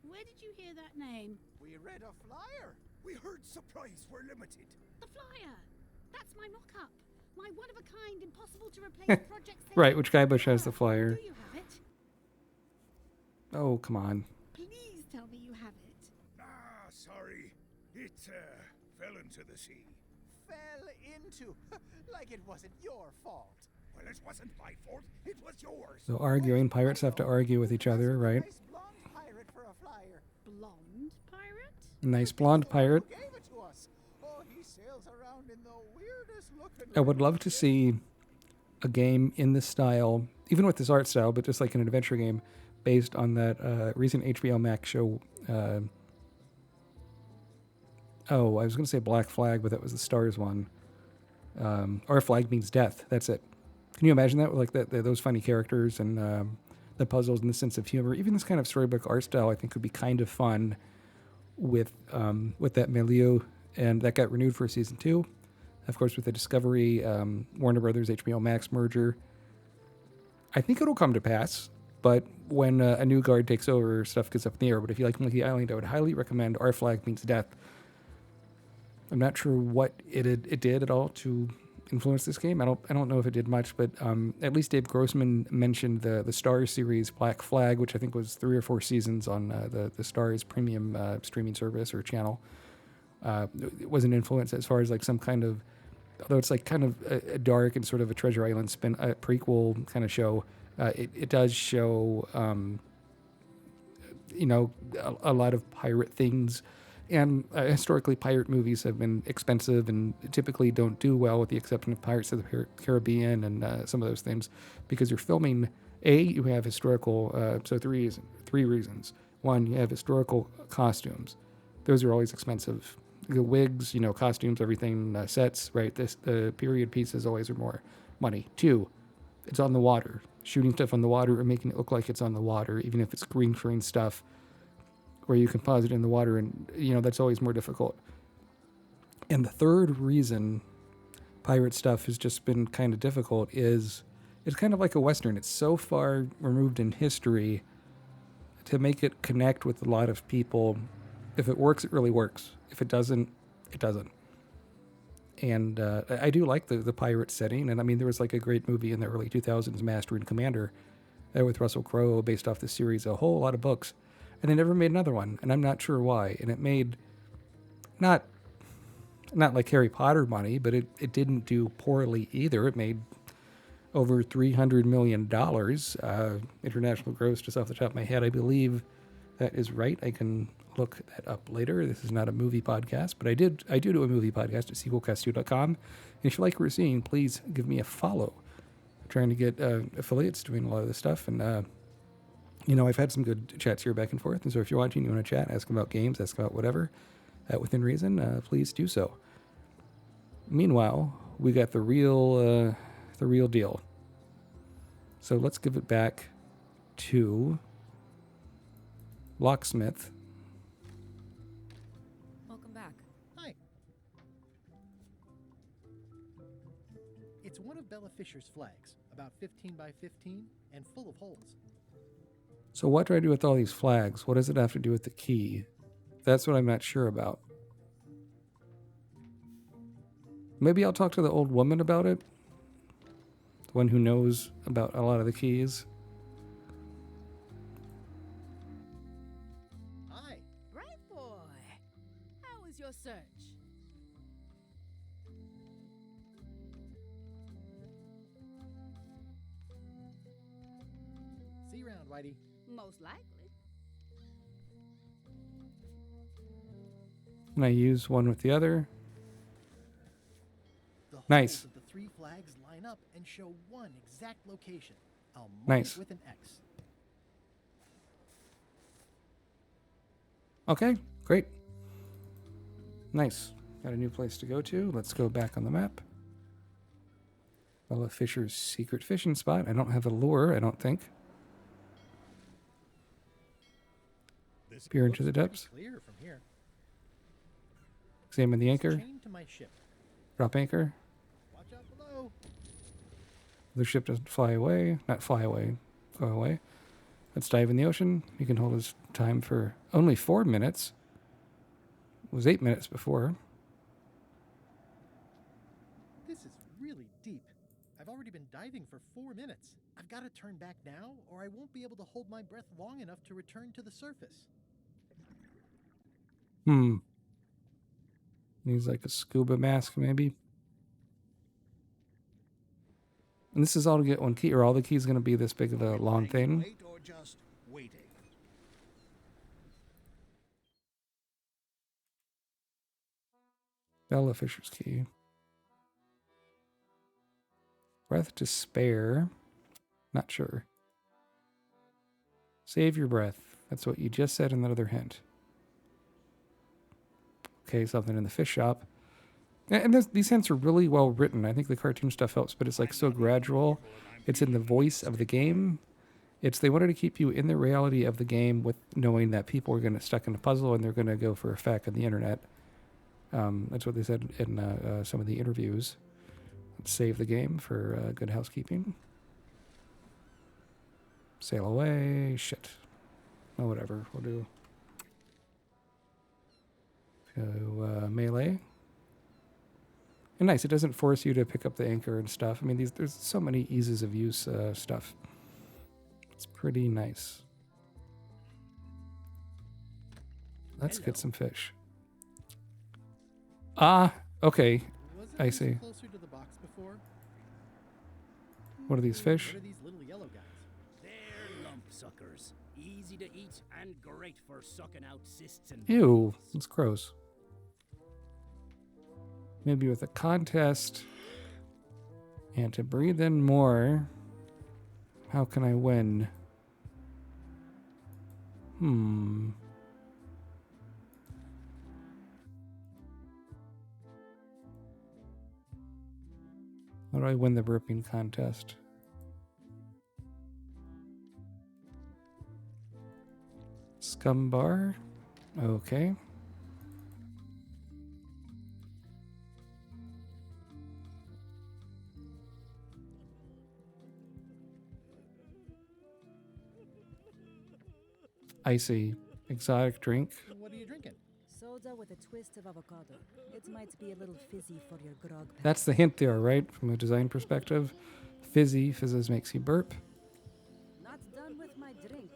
Where did you hear that name? We read a flyer. We heard supplies were limited. The flyer! That's my mock-up. My one-of-a-kind, impossible to replace project. Right, which Guy Bush has the flyer. Do you have it? Oh, come on. Please tell me you have it. Ah, sorry. It, fell into the sea. Fell into. Like it wasn't your fault. Well, it wasn't my fault. It was yours. So arguing, pirates have to argue with each other, right? Nice blonde pirate for a flyer. Blonde pirate? Nice blonde pirate. Who gave it to us? Oh, he sails around in the weirdest looking. I would love to see a game in this style, even with this art style, but just like an adventure game based on that recent HBO Max show. I was going to say Black Flag, but that was the Stars one. Our Flag Means Death. That's it. Can you imagine that? Like those funny characters and the puzzles and the sense of humor. Even this kind of storybook art style, I think, would be kind of fun with that milieu. And that got renewed for season 2. Of course, with the Discovery, Warner Brothers, HBO Max merger. I think it'll come to pass. But when a new guard takes over, stuff gets up in the air. But if you like Monkey Island, I would highly recommend Our Flag Means Death. I'm not sure what it did at all to influence this game. I don't know if it did much, but at least Dave Grossman mentioned the Stars series Black Flag, which I think was 3 or 4 seasons on the Stars premium streaming service or channel. It was an influence as far as like some kind of, although it's like kind of a dark and sort of a Treasure Island spin prequel kind of show. It does show a lot of pirate things. And historically, pirate movies have been expensive and typically don't do well, with the exception of Pirates of the Caribbean and some of those things, because you're filming. You have historical. So three reasons. One, you have historical costumes; those are always expensive. The wigs, costumes, everything, sets. Right, the period pieces always are more money. 2, it's on the water. Shooting stuff on the water or making it look like it's on the water, even if it's green screen stuff, where you can pause it in the water, and that's always more difficult. And the third reason pirate stuff has just been kind of difficult is it's kind of like a Western. It's so far removed in history to make it connect with a lot of people. If it works, it really works. If it doesn't, it doesn't. And I do like the pirate setting. And I mean, there was like a great movie in the early 2000s, Master and Commander, with Russell Crowe, based off the series, a whole lot of books. And they never made another one, and I'm not sure why. And it made not like Harry Potter money, but it didn't do poorly either. It made over $300 million international gross, just off the top of my head. I believe that is right. I can look that up later. This is not a movie podcast, but I do a movie podcast at sequelcast2.com. And if you like what we're seeing, please give me a follow. I'm trying to get affiliates doing a lot of this stuff, and I've had some good chats here back and forth. And so if you're watching, you want to chat, ask about games, ask about whatever, within reason, please do so. Meanwhile, we got the real deal. So let's give it back to Locksmith. Welcome back. Hi. It's one of Bella Fisher's flags, about 15 by 15 and full of holes. So what do I do with all these flags? What does it have to do with the key? That's what I'm not sure about. Maybe I'll talk to the old woman about it. The one who knows about a lot of the keys. Hi. Brave boy. How was your search? See you around, Whitey. Most likely. And I use one with the other. The holes Nice. of the 3 flags line up and show one exact location. I'll mark Nice. it with an X. Okay, great. Nice. Got a new place to go to. Let's go back on the map. Bella Fisher's secret fishing spot. I don't have a lure, I don't think. Peer into the depths. Clear from here. Examine the anchor. Chained to my ship. Drop anchor. Watch out below. The ship doesn't fly away. Not fly away. Go away. Let's dive in the ocean. You can hold his Time for only 4 minutes. It was 8 minutes before. This is really deep. I've already been diving for 4 minutes. I've got to turn back now, or I won't be able to hold my breath long enough to return to the surface. Needs like a scuba mask, maybe. And this is all to get one key, or all the keys going to be this big of a long thing. Wait or just waiting. Bella Fisher's key. Breath to spare. Not sure. Save your breath. That's what you just said in that other hint. Okay, something in the fish shop. And these hints are really well written. I think the cartoon stuff helps, but it's like so gradual. It's in the voice of the game. They wanted to keep you in the reality of the game with knowing that people are going to stuck in a puzzle and they're going to go for a fact on the internet. That's what they said in some of the interviews. Save the game for good housekeeping. Sail away. Shit. Oh, whatever. We'll do. Go melee. And nice. It doesn't force you to pick up the anchor and stuff. I mean, there's so many eases of use stuff. It's pretty nice. Let's get some fish. Okay. I see. Closer to the box before? What are these fish? What are these little yellow guys? They're lump suckers. Easy to eat and great for sucking out cysts and Ew, it's gross. Maybe with a contest and to breathe in more. How can I win? How do I win the burping contest? Scum bar. Okay. Icy exotic drink. What are you drinking? Soda with a twist of avocado. It might be a little fizzy for your grog. That's the hint there, right? From a design perspective. Fizzy. Fizzes makes you burp. Not done with my drink.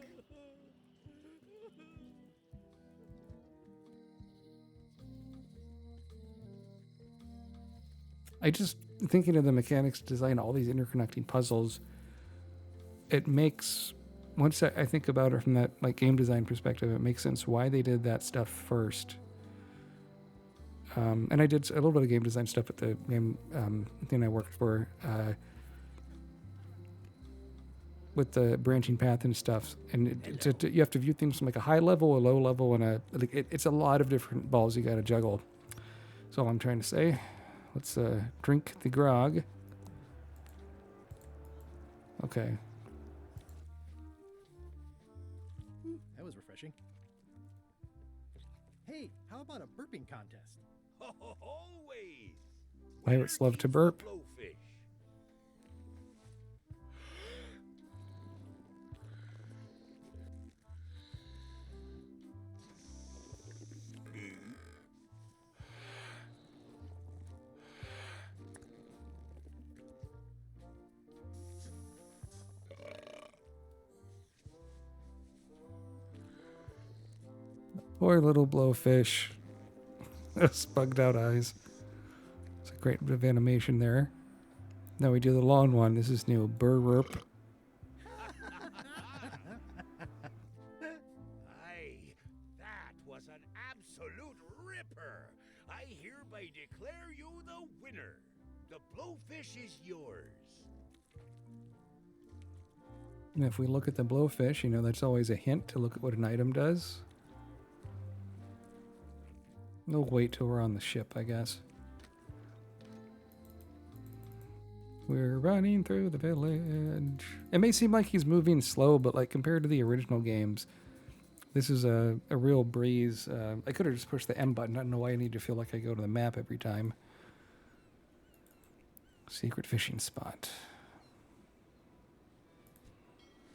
I just thinking of the mechanics to design all these interconnecting puzzles. It makes, once I think about it from that like game design perspective, it makes sense why they did that stuff first. And I did a little bit of game design stuff at the game thing I worked for with the branching path and stuff. And you have to view things from like a high level, a low level, and it's a lot of different balls you got to juggle. That's all I'm trying to say. Let's drink the grog. Okay. That was refreshing. Hey, how about a burping contest? Always. Pirates love to burp. Blowfish. Poor little blowfish. Those bugged out eyes. It's a great bit of animation there. Now we do the long one. This is new. Burp. Aye, that was an absolute ripper. I hereby declare you the winner. The blowfish is yours. And if we look at the blowfish, you know, that's always a hint to look at what an item does. We'll wait till we're on the ship, I guess. We're running through the village. It may seem like he's moving slow, but like compared to the original games, this is a real breeze. I could have just pushed the M button. I don't know why I need to feel like I go to the map every time. Secret fishing spot.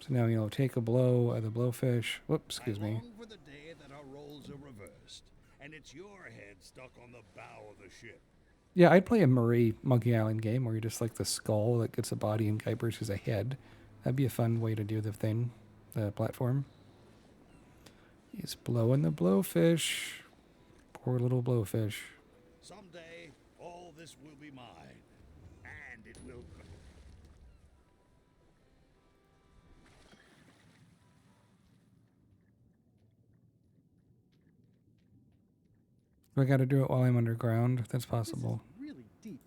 So now, take a blow at the blowfish. Whoops, excuse I me. long for the day that our roles are reversed, and it's your head stuck on the bow of the ship. Yeah, I'd play a Marie Monkey Island game where you're just like the skull that gets a body and Guybrush is a head. That'd be a fun way to do the thing, the platform. He's blowing the blowfish. Poor little blowfish. Someday, all this will be mine, and it will. Do I gotta do it while I'm underground? That's possible. This is really deep.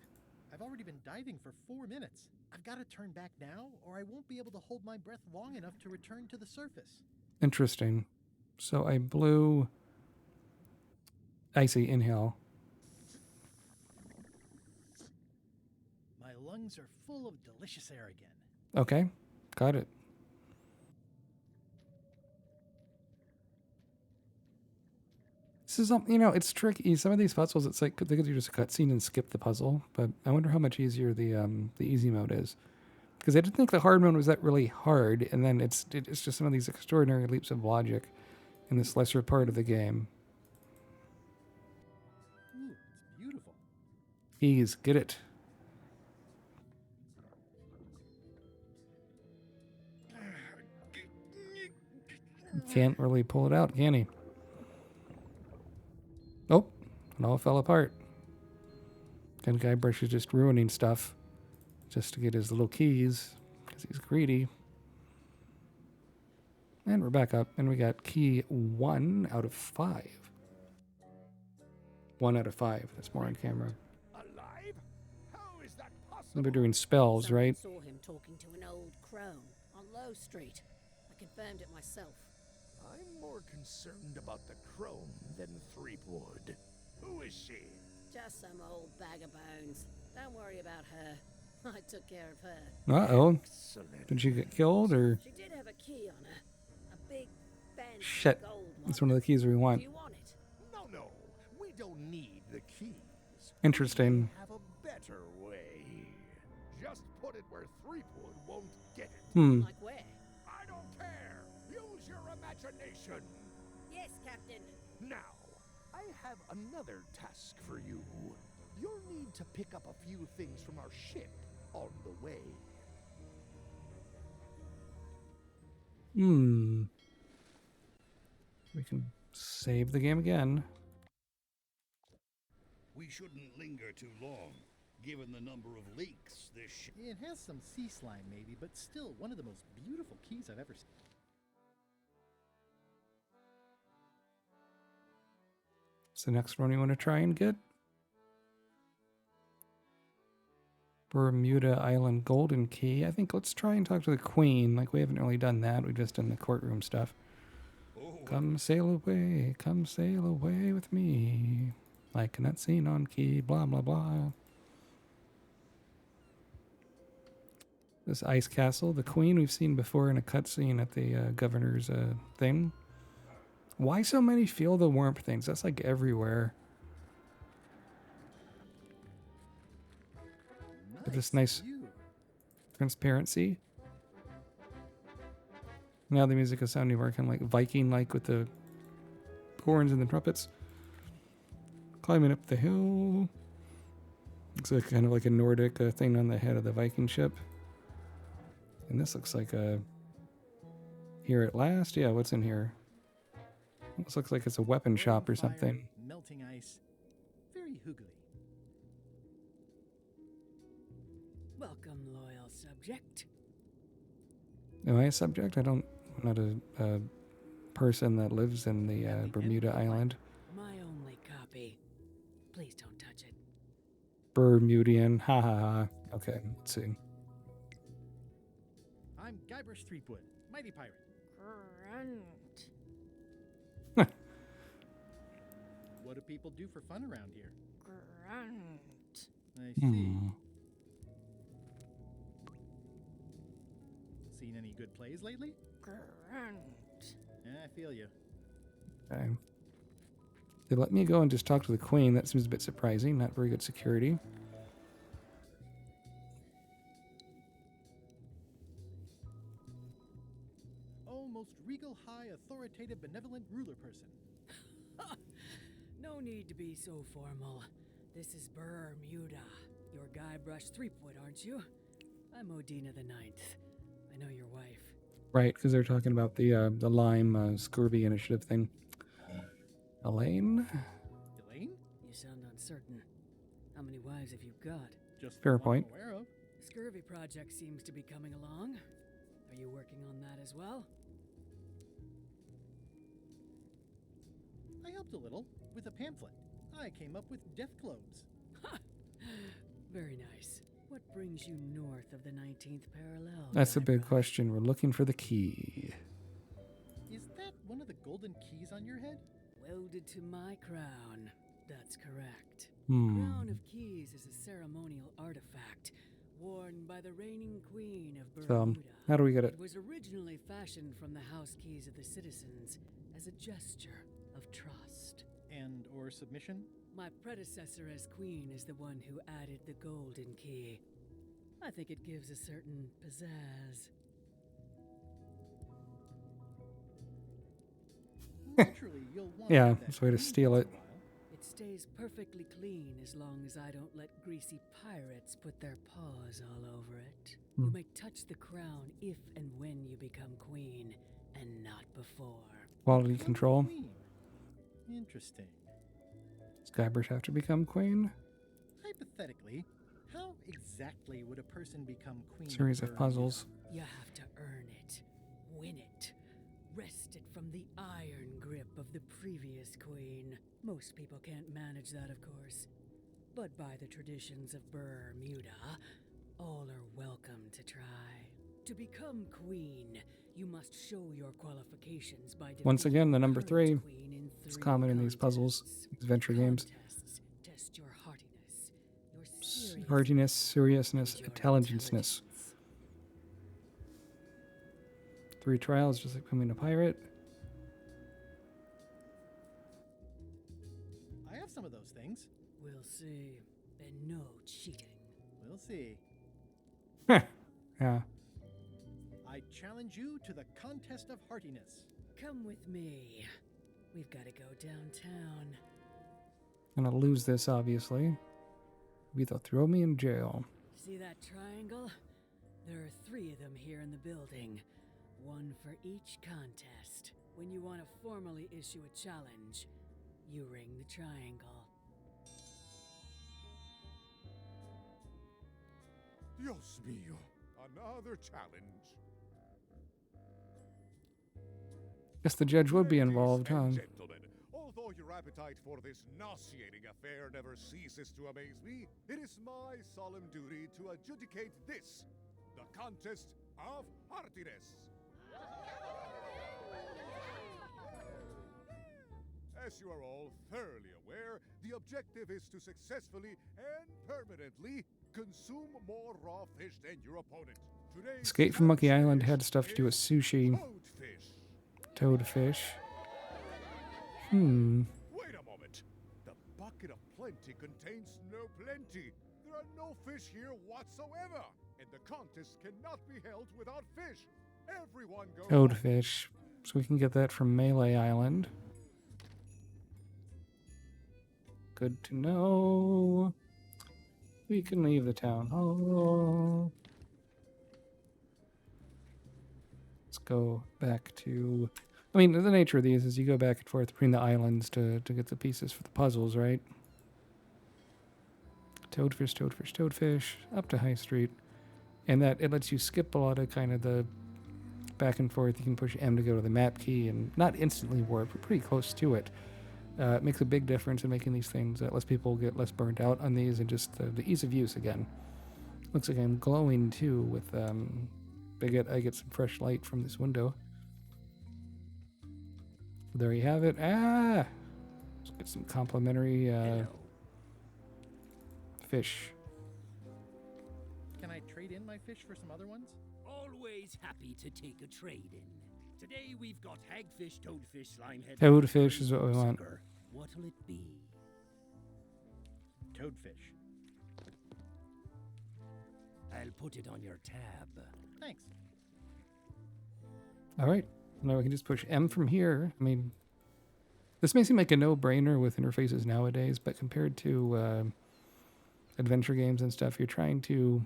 I've already been diving for 4 minutes. I've got to turn back now, or I won't be able to hold my breath long enough to return to the surface. Interesting. So I blew... I see, inhale. My lungs are full of delicious air again. Okay, got it. This is, it's tricky. Some of these puzzles, it's like they could do just a cutscene and skip the puzzle, but I wonder how much easier the easy mode is. Because I didn't think the hard mode was that really hard, and then it's just some of these extraordinary leaps of logic in this lesser part of the game. Ooh, it's beautiful. Ease, get it. Can't really pull it out, can he? Oh, it all fell apart. And Guybrush is just ruining stuff just to get his little keys because he's greedy. And we're back up, and we got key 1 out of 5. 1 out of 5. That's more on camera. Alive? How is that possible? They're doing spells, Someone right? saw him talking to an old crone on Low Street. I confirmed it myself. I'm more concerned about the crone than Threepwood. Who is she? Just some old bag of bones. Don't worry about her. I took care of her. Uh-oh. Excellent. Did she get killed, or... She did have a key on her. A big, fancy Shit. gold one. That's one of the keys we want. Do you want it? No, we don't need the keys. Interesting. We have a better way. Just put it where Threepwood won't get it. Like where? I don't care. Use your imagination. Yes, Captain. Now, I have another task for you. You'll need to pick up a few things from our ship on the way. We can save the game again. We shouldn't linger too long, given the number of leaks this ship. It has some sea slime maybe, but still one of the most beautiful keys I've ever seen. What's the next one you want to try and get? Bermuda Island Golden Key. I think let's try and talk to the Queen. Like, we haven't really done that. We've just done the courtroom stuff. Come sail away with me. Like a scene on key, blah, blah, blah. This ice castle, the Queen, we've seen before in a cutscene at the governor's thing. Why so many feel the warmth things? That's like everywhere. This nice transparency. Now the music is sounding more kind of like Viking-like with the horns and the trumpets. Climbing up the hill. Looks like kind of like a Nordic thing on the head of the Viking ship. And this looks like a... Here at last? Yeah, what's in here? This looks like it's a weapon shop or something. Melting ice. Very hoogly. Welcome, loyal subject. Am I a subject? I'm not a person that lives in the Bermuda Island. My only copy. Please don't touch it. Bermudian. Ha ha ha. Okay, let's see. I'm Guybrush Threepwood, mighty pirate. Grunt. What do people do for fun around here? Grunt. I see. Seen any good plays lately? Grunt. Yeah, I feel you. Okay. They let me go and just talk to the Queen. That seems a bit surprising. Not very good security. authoritative, benevolent ruler person. No need to be so formal. This is Bermuda. You're Guybrush Threepwood, aren't you? I'm Odina the Ninth. I know your wife. Right, because they're talking about the Lyme scurvy initiative thing. Elaine? Elaine? You sound uncertain. How many wives have you got? Just Fair one point. I'm aware of. The scurvy project seems to be coming along. Are you working on that as well? I helped a little with a pamphlet. I came up with death globes. Very nice. What brings you north of the 19th parallel? That's a big question. We're looking for the key. Is that one of the golden keys on your head? Welded to my crown. That's correct. Hmm. Crown of Keys is a ceremonial artifact worn by the reigning queen of Bermuda. So, how do we get it? It was originally fashioned from the house keys of the citizens as a gesture of trust. And or submission? My predecessor as queen is the one who added the golden key. I think it gives a certain pizzazz. Naturally, you'll want Yeah, that it's a way to clean steal once it. in a while. It stays perfectly clean as long as I don't let greasy pirates put their paws all over it. You may touch the crown if and when you become queen, and not before. Quality control. Queen. Interesting. Does Guybrush have to become queen? Hypothetically, how exactly would a person become queen? Series of puzzles. You have to earn it, win it, wrest it from the iron grip of the previous queen. Most people can't manage that, of course. But by the traditions of Bermuda, all are welcome to try. To become queen, you must show your qualifications by Once again, the number defeating 3. the queen in It's 3 common in these puzzles, adventure games. contests. Test your hardiness, your seriousness, Hardiness, seriousness, and your intelligence. 3 trials, just like becoming a pirate. I have some of those things. We'll see. And no cheating. We'll see. Yeah. I challenge you to the contest of heartiness. Come with me. We've got to go downtown. Gonna lose this, obviously. Maybe they'll throw me in jail. See that triangle? There are 3 of them here in the building. 1 for each contest. When you want to formally issue a challenge, you ring the triangle. Dios mío, another challenge. Guess the judge would be involved, huh? Ladies and gentlemen, although your appetite for this nauseating affair never ceases to amaze me, it is my solemn duty to adjudicate this, the contest of heartiness. As you are all thoroughly aware, the objective is to successfully and permanently consume more raw fish than your opponent. Today's Escape from Monkey Island had stuff to do with sushi. Toadfish. Toadfish. Wait a moment. The bucket of plenty contains no plenty. There are no fish here whatsoever. And the contest cannot be held without fish. Everyone go. Toadfish. So we can get that from Melee Island. Good to know. We can leave the town hall. Let's go back to... I mean, the nature of these is you go back and forth between the islands to get the pieces for the puzzles, right? Toadfish, toadfish, toadfish, up to High Street. And that, it lets you skip a lot of kind of the back and forth. You can push M to go to the map key and not instantly warp, but pretty close to it. It makes a big difference in making these things. It lets people get less burnt out on these and just the ease of use again. Looks like I'm glowing too with, I get some fresh light from this window. There you have it. Ah! Let's get some complimentary fish. Can I trade in my fish for some other ones? Always happy to take a trade-in. Today we've got hagfish, toadfish, slimehead... Toadfish is what we want. What'll it be? Toadfish. I'll put it on your tab. Thanks. All right. No, we can just push M from here. I mean, this may seem like a no-brainer with interfaces nowadays, but compared to adventure games and stuff, you're trying to...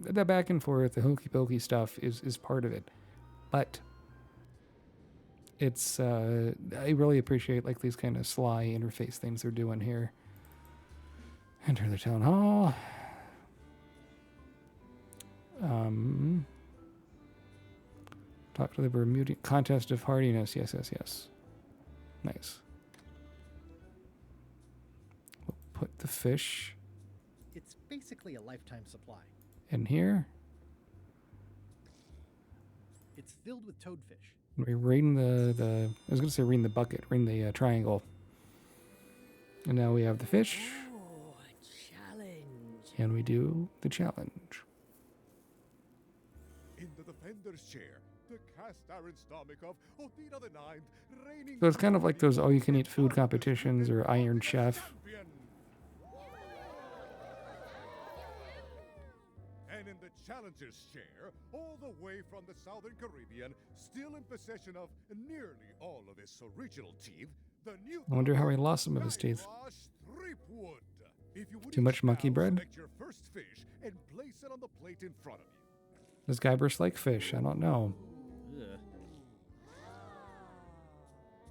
The back and forth, the hokey-pokey stuff is part of it. But it's... I really appreciate like these kind of sly interface things they're doing here. Enter the town hall. Talk to the Bermudian contest of hardiness. Yes, yes, yes. Nice. We'll put the fish It's basically a lifetime supply. in here. It's filled with toadfish. We ring the I was going to say ring the bucket, ring the triangle. And now we have the fish. Oh, a challenge. And we do the challenge. In the defender's chair, the cast iron stomach of Odina the Ninth, reigning So it's kind of like those all-you-can-eat food competitions or Iron Chef. champion. And in the challenger's chair, all the way from the Southern Caribbean, still in possession of nearly all of his original teeth, the new I wonder how he lost some of his teeth. Threepwood. If you would Too much each monkey now bread? select your first fish and place it on the plate in front of you. Does Guybrush like fish? I don't know. Ugh.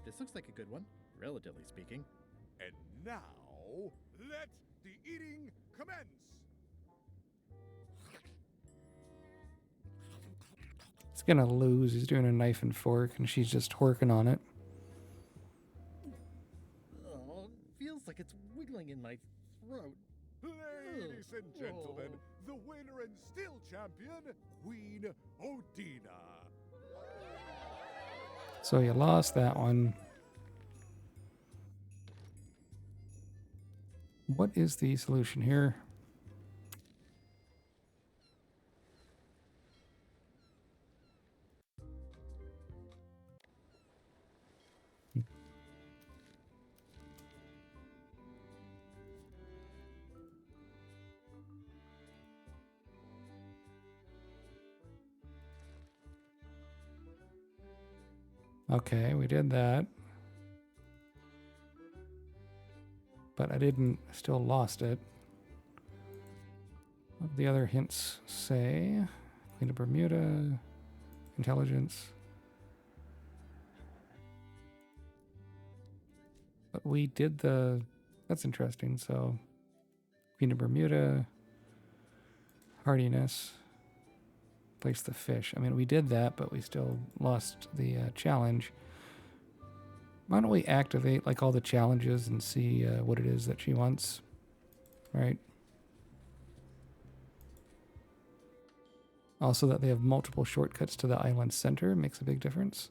This looks like a good one, relatively speaking. And now, let the eating commence. He's gonna lose. He's doing a knife and fork, and she's just working on it. Oh, feels like it's wiggling in my throat. Ladies and gentlemen, the winner and still champion, Queen Odina. So you lost that one. What is the solution here? Okay, we did that. But I didn't, still lost it. What do the other hints say? Queen of Bermuda, intelligence. But we did the, that's interesting. So, Queen of Bermuda, hardiness, place the fish. I mean, we did that, but we still lost the challenge. Why don't we activate like all the challenges and see what it is that she wants, right? Also that they have multiple shortcuts to the island center makes a big difference.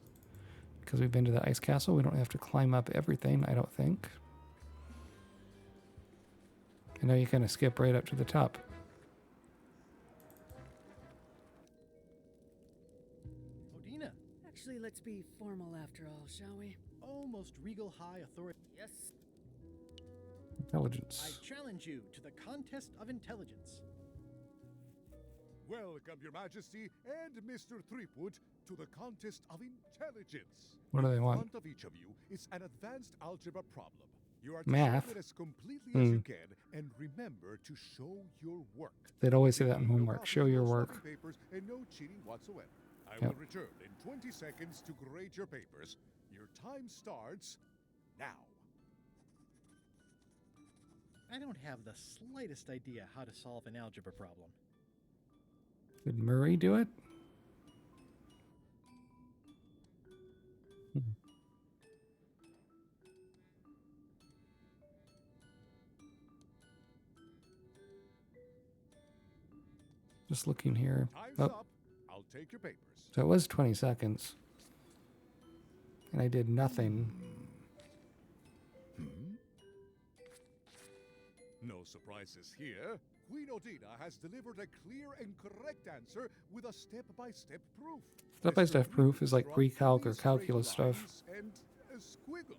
Because we've been to the ice castle, we don't have to climb up everything, I don't think. And now you kind of skip right up to the top. Odina, Actually, let's be formal after all, shall we? almost regal high authority. Yes. Intelligence. I challenge you to the contest of intelligence. Welcome, Your Majesty and Mr. Threepwood, to the contest of intelligence. What do they In want? front of each of you is an advanced algebra problem. You are to Math? solve it as completely as you can, and remember to show your work. They'd always say that in No homework. copies, Show your no work. sloppy papers, and no cheating whatsoever. I Yep. will return in 20 seconds to grade your papers. Your time starts now. I don't have the slightest idea how to solve an algebra problem. Did Murray do it? Just looking here. Time's Oh, up. I'll take your papers. so it was 20 seconds. And I did nothing. No surprises here. Queen Odina has delivered a clear and correct answer with a step-by-step proof. Step-by-step Mr. proof is like Threepwood pre-calc or draws three calculus straight stuff. lines and a squiggle.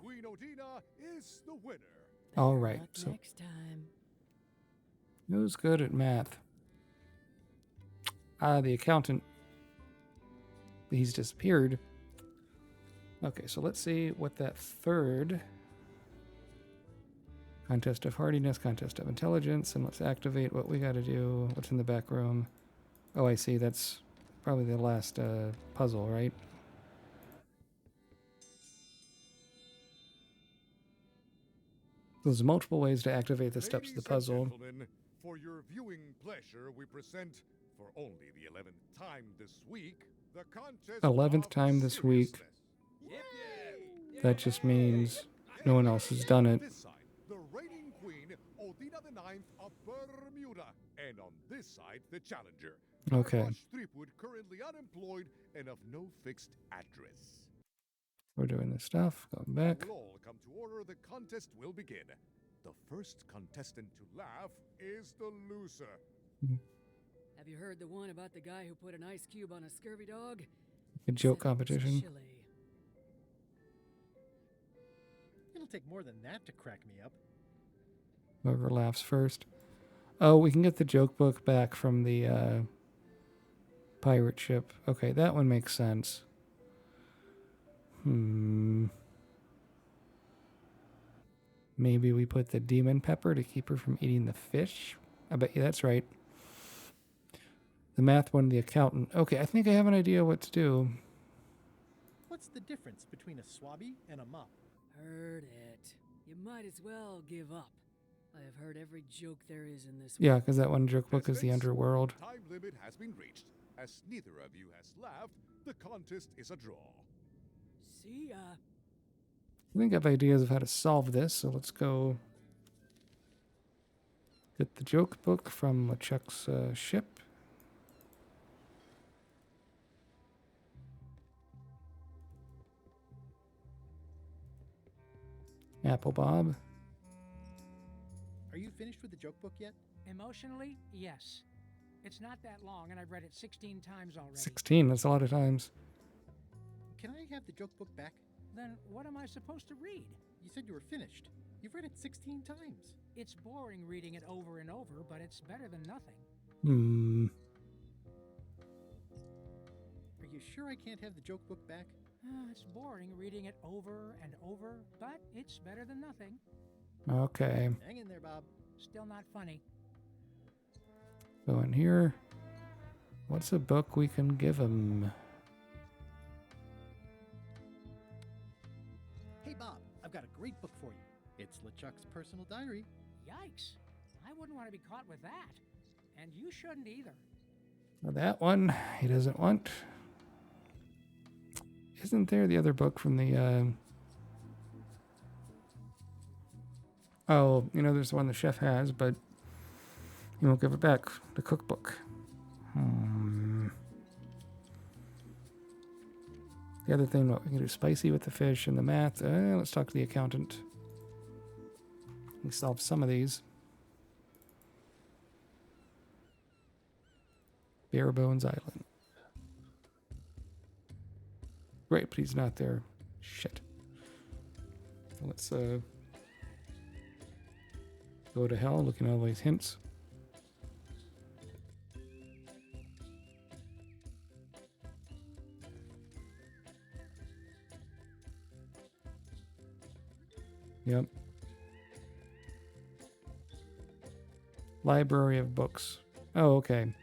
Queen Odina is the winner. All right. Luck So next time. who's good at math? The accountant. He's disappeared. Okay, so let's see what that third contest of hardiness, contest of intelligence, and let's activate what we got to do. What's in the back room? Oh, I see. That's probably the last puzzle, right? There's multiple ways to activate the steps of the puzzle. Ladies and gentlemen, for your viewing pleasure, we present, for only the 11th time this week, the contest 11th of time this week. seriousness. That just means no one else has done it. This side, the reigning queen, Odina the Ninth of Bermuda. And on this side, the challenger, Okay. Garbosh Threepwood, currently unemployed and of no fixed address. We're doing this stuff. Going back. Will all come to order. The contest will begin. The first contestant to laugh is the loser. Have you heard the one about the guy who put an ice cube on a scurvy dog? A joke competition. It'll take more than that to crack me up. Whoever laughs first. Oh, we can get the joke book back from the pirate ship. Okay, that one makes sense. Maybe we put the demon pepper to keep her from eating the fish? I bet you that's right. The math one, the accountant. Okay, I think I have an idea what to do. What's the difference between a swabby and a mop? Heard it. You might as well give up. I have heard every joke there is in this Yeah, because that one joke book is the underworld. Time limit has been reached. As neither of you has laughed, the contest is a draw. See ya. I think I have ideas of how to solve this, so let's go get the joke book from LeChuck's ship. Apple Bob. Are you finished with the joke book yet? Emotionally, yes. It's not that long, and I've read it 16 times already. 16, that's a lot of times. Can I have the joke book back? Then what am I supposed to read? You said you were finished. You've read it 16 times. It's boring reading it over and over, but it's better than nothing. Are you sure I can't have the joke book back? It's boring reading it over and over, but it's better than nothing. Okay. Hang in there, Bob. Still not funny. Go in here. What's a book we can give him? Hey, Bob, I've got a great book for you. It's LeChuck's personal diary. Yikes. I wouldn't want to be caught with that. And you shouldn't either. Well, that one he doesn't want. Isn't there the other book from the... Oh, you know, there's the one the chef has, but he won't give it back. The cookbook. The other thing, what we can do, spicy with the fish and the math. Let's talk to the accountant. We solve some of these. Bare Bones Island. Great, but he's not there. Shit. Let's go to hell, looking at all these hints. Yep. Library of books. Oh, okay.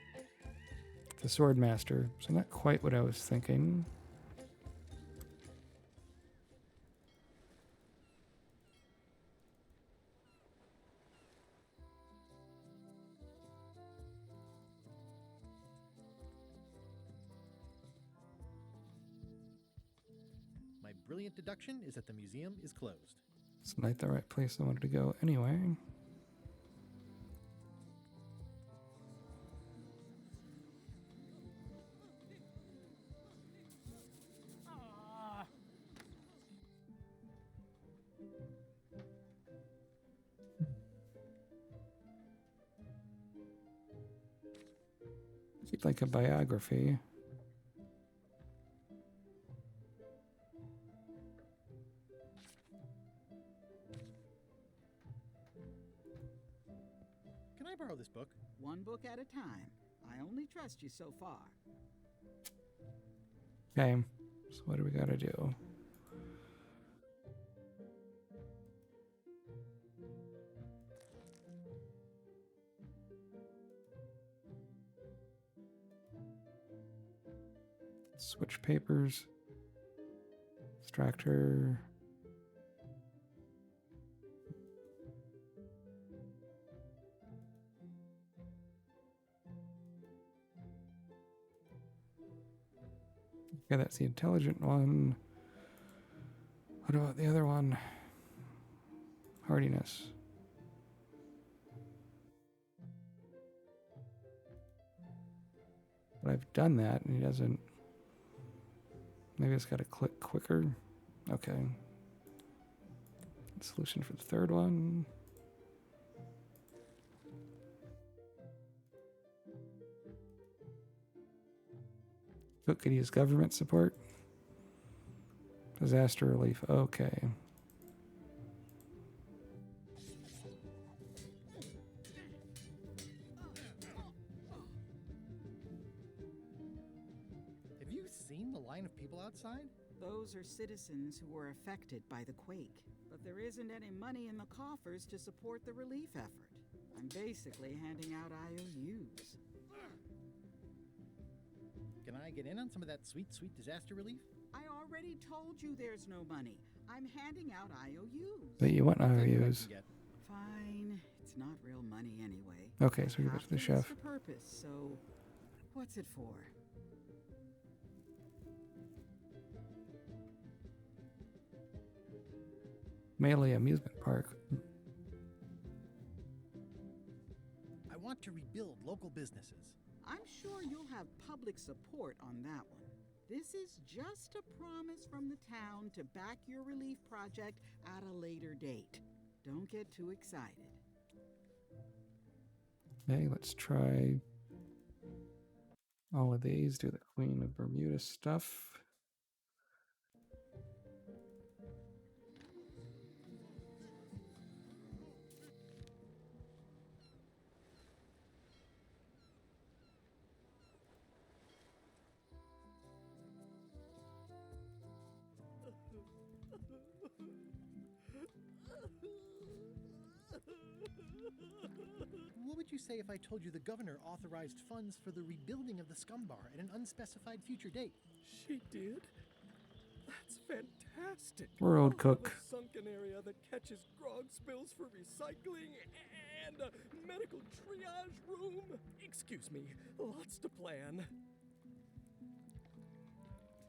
The Sword Master. So not quite what I was thinking. My brilliant deduction is that the museum is closed. It's not the right place I wanted to go anyway. It's like a biography. Can I borrow this book? One book at a time. I only trust you so far. Okay, so what do we gotta do? Switch papers. Extractor. Okay, that's the intelligent one. What about the other one? Hardiness. But I've done that and he doesn't. Maybe it's got to click quicker. Okay. Solution for the third one. Cook could use government support. Disaster relief. Okay. Have you seen the line of people outside? Those are citizens who were affected by the quake, but there isn't any money in the coffers to support the relief effort. I'm basically handing out IOUs. Can I get in on some of that sweet, sweet disaster relief? I already told you there's no money. I'm handing out IOUs. But you want IOUs. Fine. It's not real money anyway. Okay, so we give it to the chef. What's the purpose? So, what's it for? Melee amusement park. I want to rebuild local businesses. I'm sure you'll have public support on that one. This is just a promise from the town to back your relief project at a later date. Don't get too excited. Okay, let's try all of these. Do the Queen of Bermuda stuff. What would you say if I told you the governor authorized funds for the rebuilding of the scum bar at an unspecified future date? She did? That's fantastic. World cook. A sunken area that catches grog spills for recycling and a medical triage room. Excuse me, lots to plan.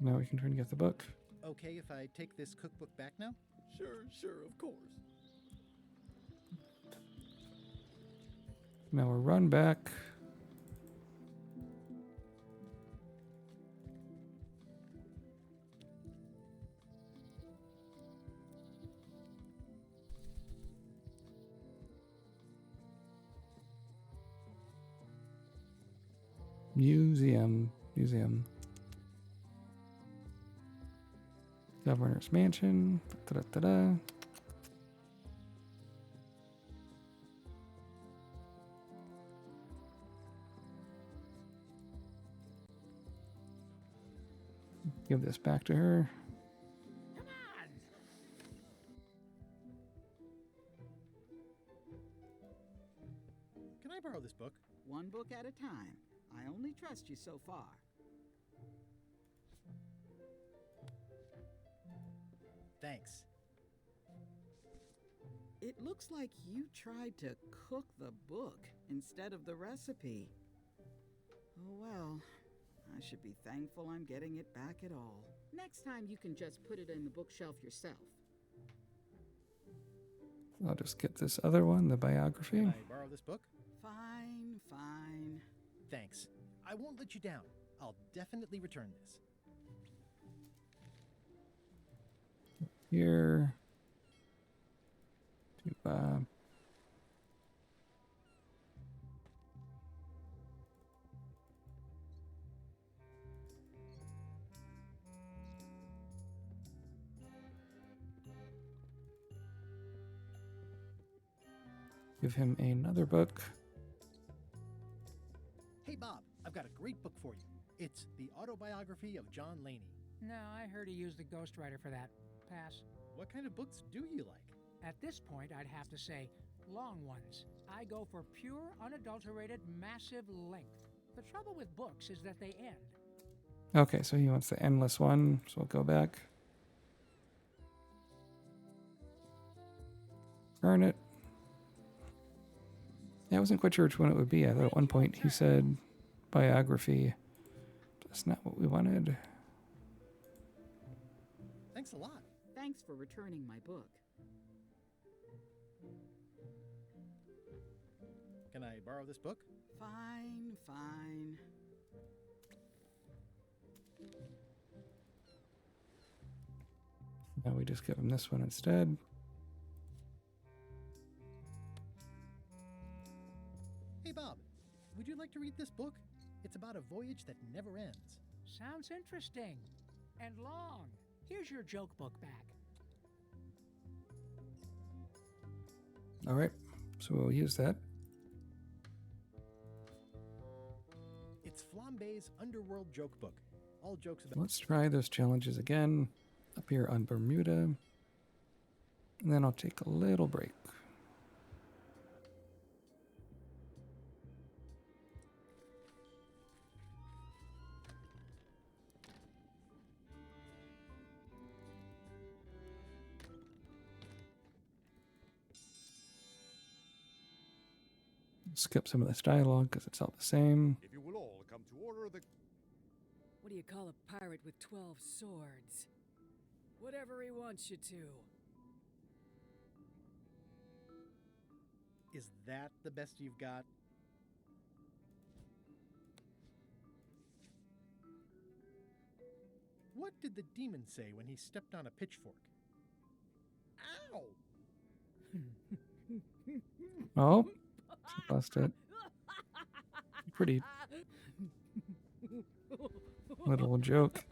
Now we can try and get the book. Okay if I take this cookbook back now? Sure, of course. Now we'll run back. Museum. Governor's Mansion. Da-da-da-da. Give this back to her. Come on! Can I borrow this book? One book at a time. I only trust you so far. Thanks. It looks like you tried to cook the book instead of the recipe. Oh well, I should be thankful I'm getting it back at all. Next time you can just put it in the bookshelf yourself. I'll just get this other one, the biography. Can I borrow this book? Fine. Thanks. I won't let you down. I'll definitely return this. Here. To, give him another book. Hey Bob, I've got a great book for you. It's the autobiography of John Laney. No, I heard he used the ghostwriter for that. Pass. What kind of books do you like? At this point, I'd have to say long ones. I go for pure, unadulterated, massive length. The trouble with books is that they end. Okay, so he wants the endless one, so we'll go back. Earn it. Yeah, I wasn't quite sure which one it would be. I thought at one point he said biography. That's not what we wanted. Thanks a lot. Thanks for returning my book. Can I borrow this book? Fine, fine. Now we just give him this one instead. Hey, Bob, would you like to read this book? It's about a voyage that never ends. Sounds interesting. And long. Here's your joke book back. All right, so we'll use that. It's Flambe's Underworld Joke Book. All jokes about... Let's try those challenges again up here on Bermuda. And then I'll take a little break. Skip some of this dialogue because it's all the same. If you will all come to order, the... What do you call a pirate with 12 swords? Whatever he wants you to. Is that the best you've got? What did the demon say when he stepped on a pitchfork? Ow! Oh, lost it. Pretty little joke.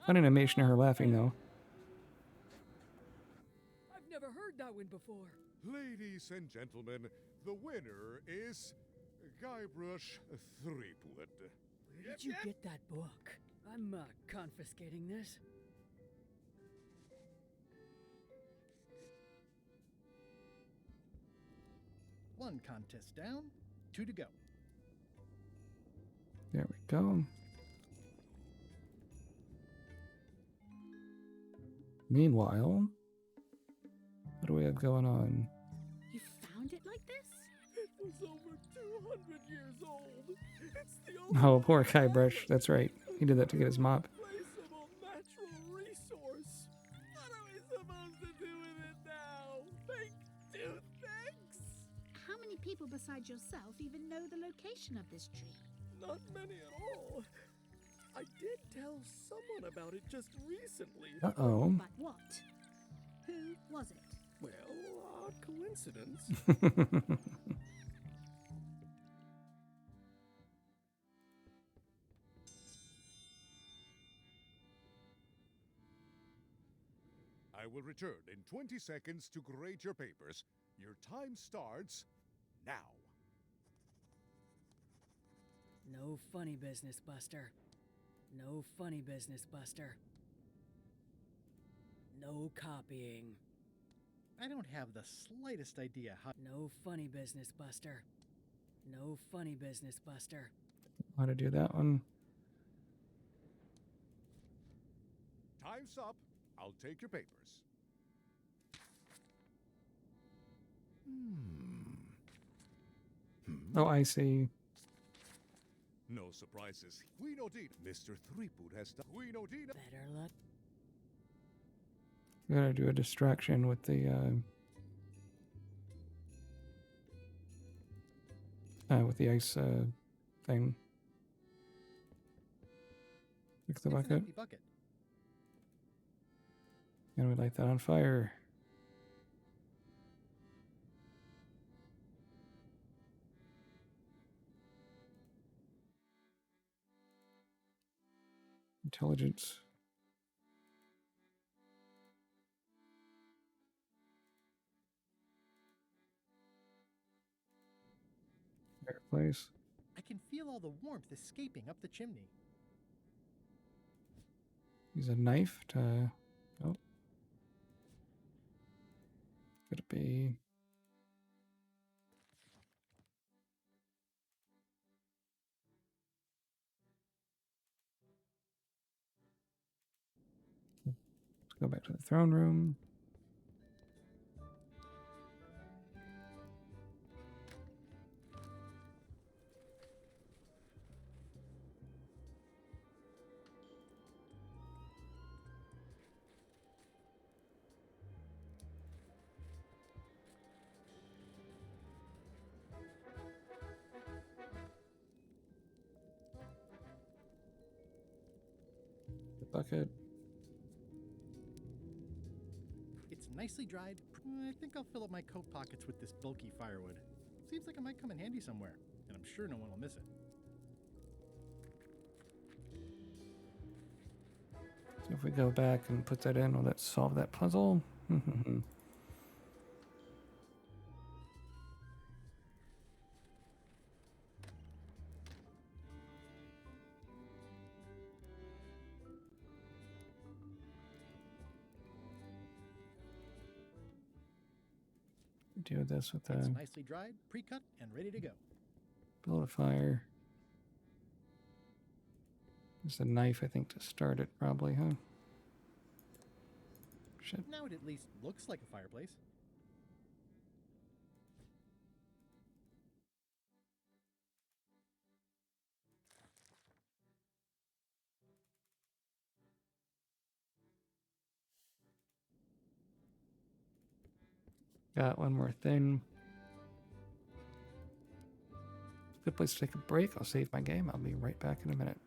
Fun animation of her laughing though. I've never heard that one before. Ladies and gentlemen, the winner is Guybrush Threepwood. Where did you get that book? I'm confiscating this. One contest down, 2 to go. There we go. Meanwhile, what do we have going on? You found it like this? It was over 200 years old. It's the only Oh, poor Guybrush. That's right. He did that to get his mop. irreplaceable natural resource. What are we supposed to do with it now? Fake toothpicks? How many people besides yourself even know the location of this tree? Not many at all. I did tell someone about it just recently. Uh-oh. But what? Who was it? Well, odd coincidence. I will return in 20 seconds to grade your papers. Your time starts now. No funny business, Buster. No funny business, Buster. No copying. I don't have the slightest idea how... No funny business, Buster. No funny business, Buster. How to do that one? Time's up. I'll take your papers. Oh, I see. No surprises. Queen Odina. Mr. Threepwood has done. Queen Odina. Better luck. We gotta do a distraction with the ice thing. Fix the It's an bucket. empty bucket. And we light that on fire. Intelligence. Fireplace. I can feel all the warmth escaping up the chimney. Use a knife to. Oh. Could it be? back to the throne room. The bucket. It's nicely dried. I think I'll fill up my coat pockets with this bulky firewood. Seems like it might come in handy somewhere, and I'm sure no one will miss it. So if we go back and put that in, will that solve that puzzle? Do this with It's a nicely dried, pre-cut, and ready to go. build a fire. Just a knife, I think, to start it, probably, huh? Shit. Now it at least looks like a fireplace. Got one more thing. Good place to take a break. I'll save my game. I'll be right back in a minute.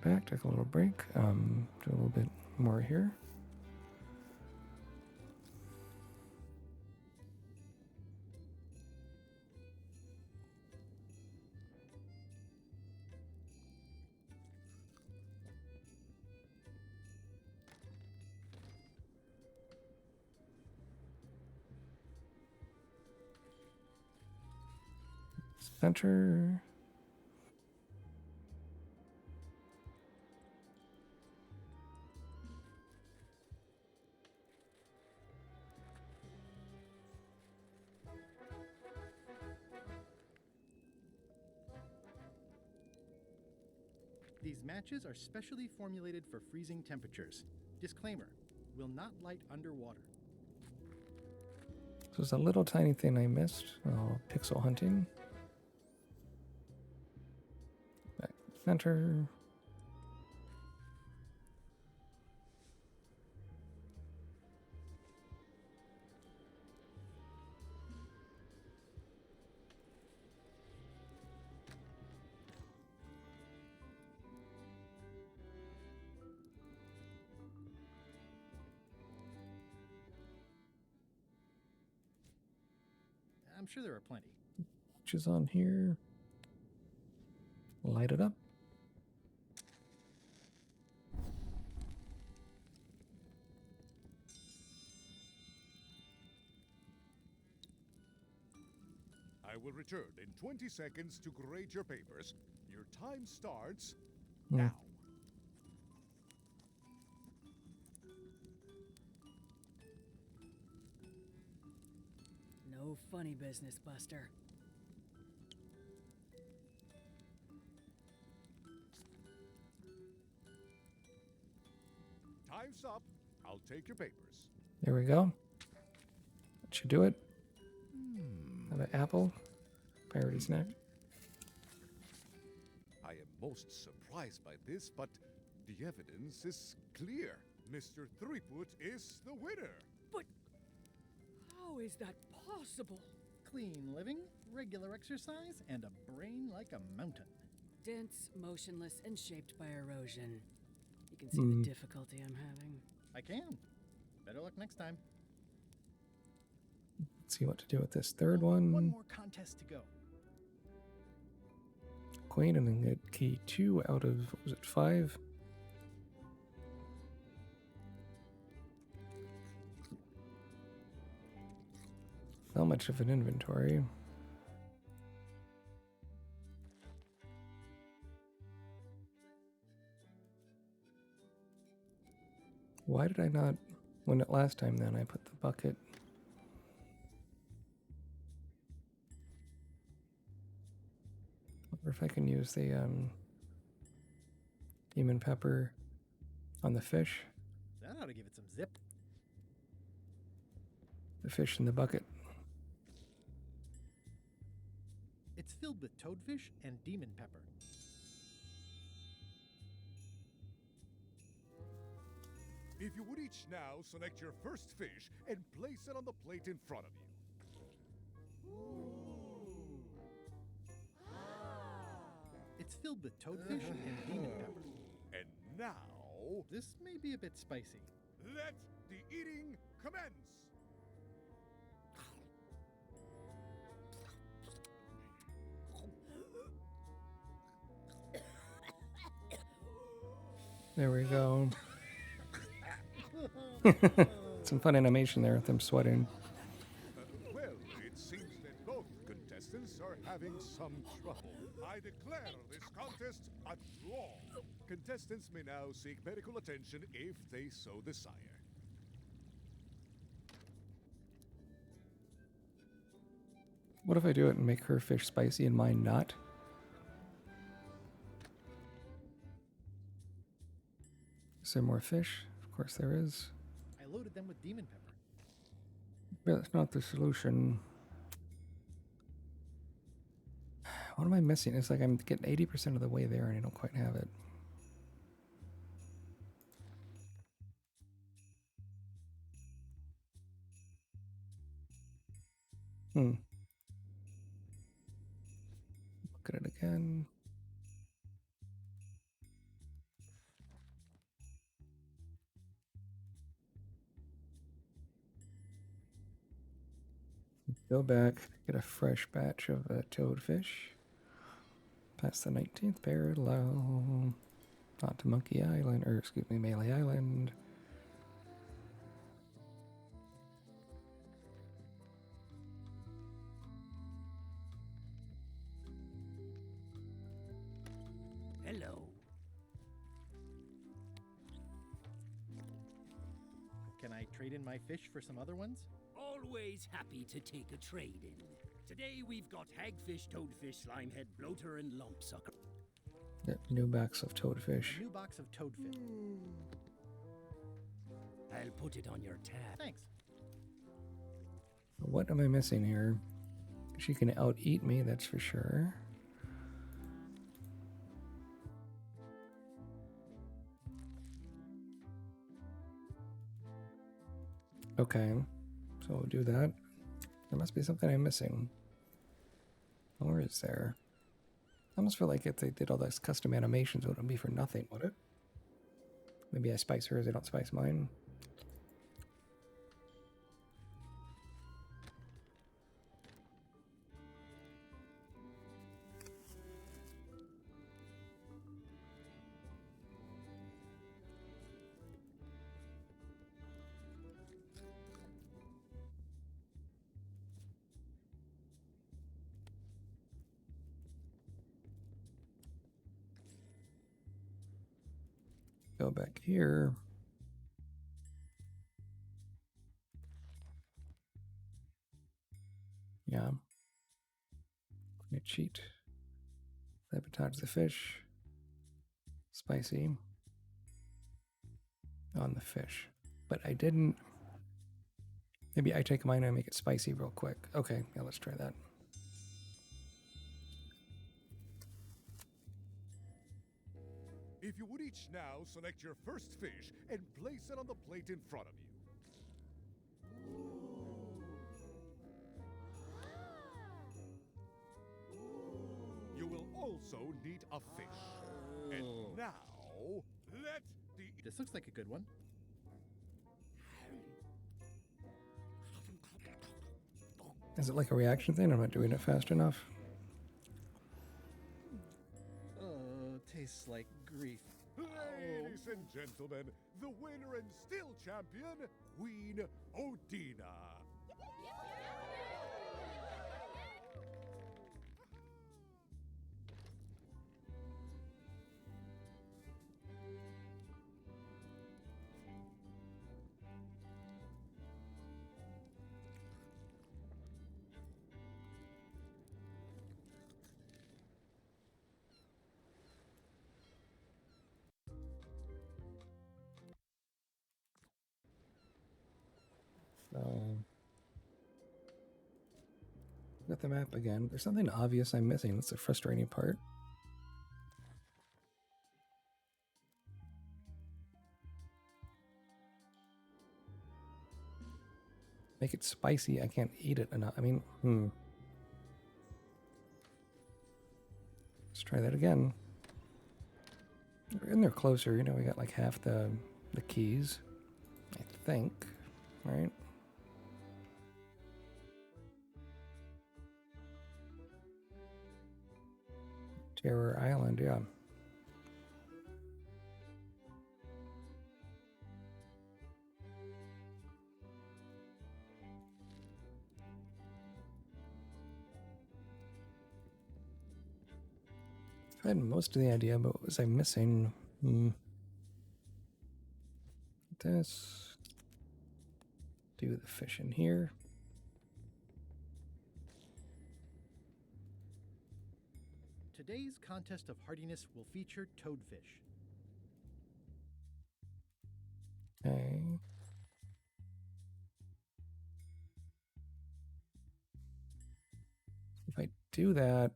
back, take a little break, do a little bit more here. Center. These matches are specially formulated for freezing temperatures. Disclaimer, will not light underwater. So it's a little tiny thing I missed. Oh, pixel hunting. Back center. I'm sure there are plenty. Which is on here. Light it up. I will return in 20 seconds to grade your papers. Your time starts Hmm. now. No funny business, Buster. Time's up. I'll take your papers. There we go. That should do it. Have an apple. Priority snack. I am most surprised by this, but the evidence is clear. Mr. Threepwood is the winner. But how is that possible? Clean living, regular exercise, and a brain like a mountain. Dense, motionless, and shaped by erosion. You can see Hmm. the difficulty I'm having. I can. Better luck next time. Let's see what to do with this third one. One more contest to go. Queen, and then get key 2 out of, what was it, 5? Not much of an inventory. Why did I not win it last time then? I put the bucket. Or if I can use the demon pepper on the fish. That ought to give it some zip. The fish in the bucket. It's filled with toadfish and demon pepper. If you would each now select your first fish and place it on the plate in front of you. It's filled with toadfish and demon pepper. And now, This may be a bit spicy. let the eating commence. There we go. Some fun animation there with them sweating. Well, it seems that both contestants are having some trouble. I declare this contest a draw. Contestants may now seek medical attention if they so desire. What if I do it and make her fish spicy and mine not? Is there more fish? Of course there is. I loaded them with demon pepper. But that's not the solution. What am I missing? It's like I'm getting 80% of the way there and I don't quite have it. Look at it again. Go back, get a fresh batch of toadfish. Past the 19th parallel. On to Monkey Island, or excuse me, Melee Island. Hello. Can I trade in my fish for some other ones? Always happy to take a trade in. Today we've got hagfish, toadfish, slimehead, bloater, and lumpsucker. Yep, new box of toadfish. A new box of toadfish. I'll put it on your tab. Thanks. What am I missing here? She can out-eat me, that's for sure. Okay, so we'll do that. There must be something I'm missing. Or is there? I almost feel like if they did all those custom animations, it wouldn't be for nothing, would it? Maybe I spice hers, I don't spice mine. Go back here. Yeah. I'm gonna cheat. Sabotage the fish. Spicy. On the fish. But I didn't. Maybe I take mine and make it spicy real quick. Okay, yeah, let's try that. If you would each now select your first fish and place it on the plate in front of you. You will also need a fish. And now, let the... This looks like a good one. Is it like a reaction thing? I'm not doing it fast enough. Tastes like grief. Ladies and gentlemen, the winner and still champion, Queen Odina. So, got the map again. There's something obvious I'm missing. That's the frustrating part. Make it spicy. I can't eat it enough. I mean, Let's try that again. We're in there closer. You know, we got like half the keys, I think, right? Terror Island, yeah. I had most of the idea, but what was I missing? This. Do the fish in here. Today's contest of hardiness will feature toadfish. Okay. If I do that,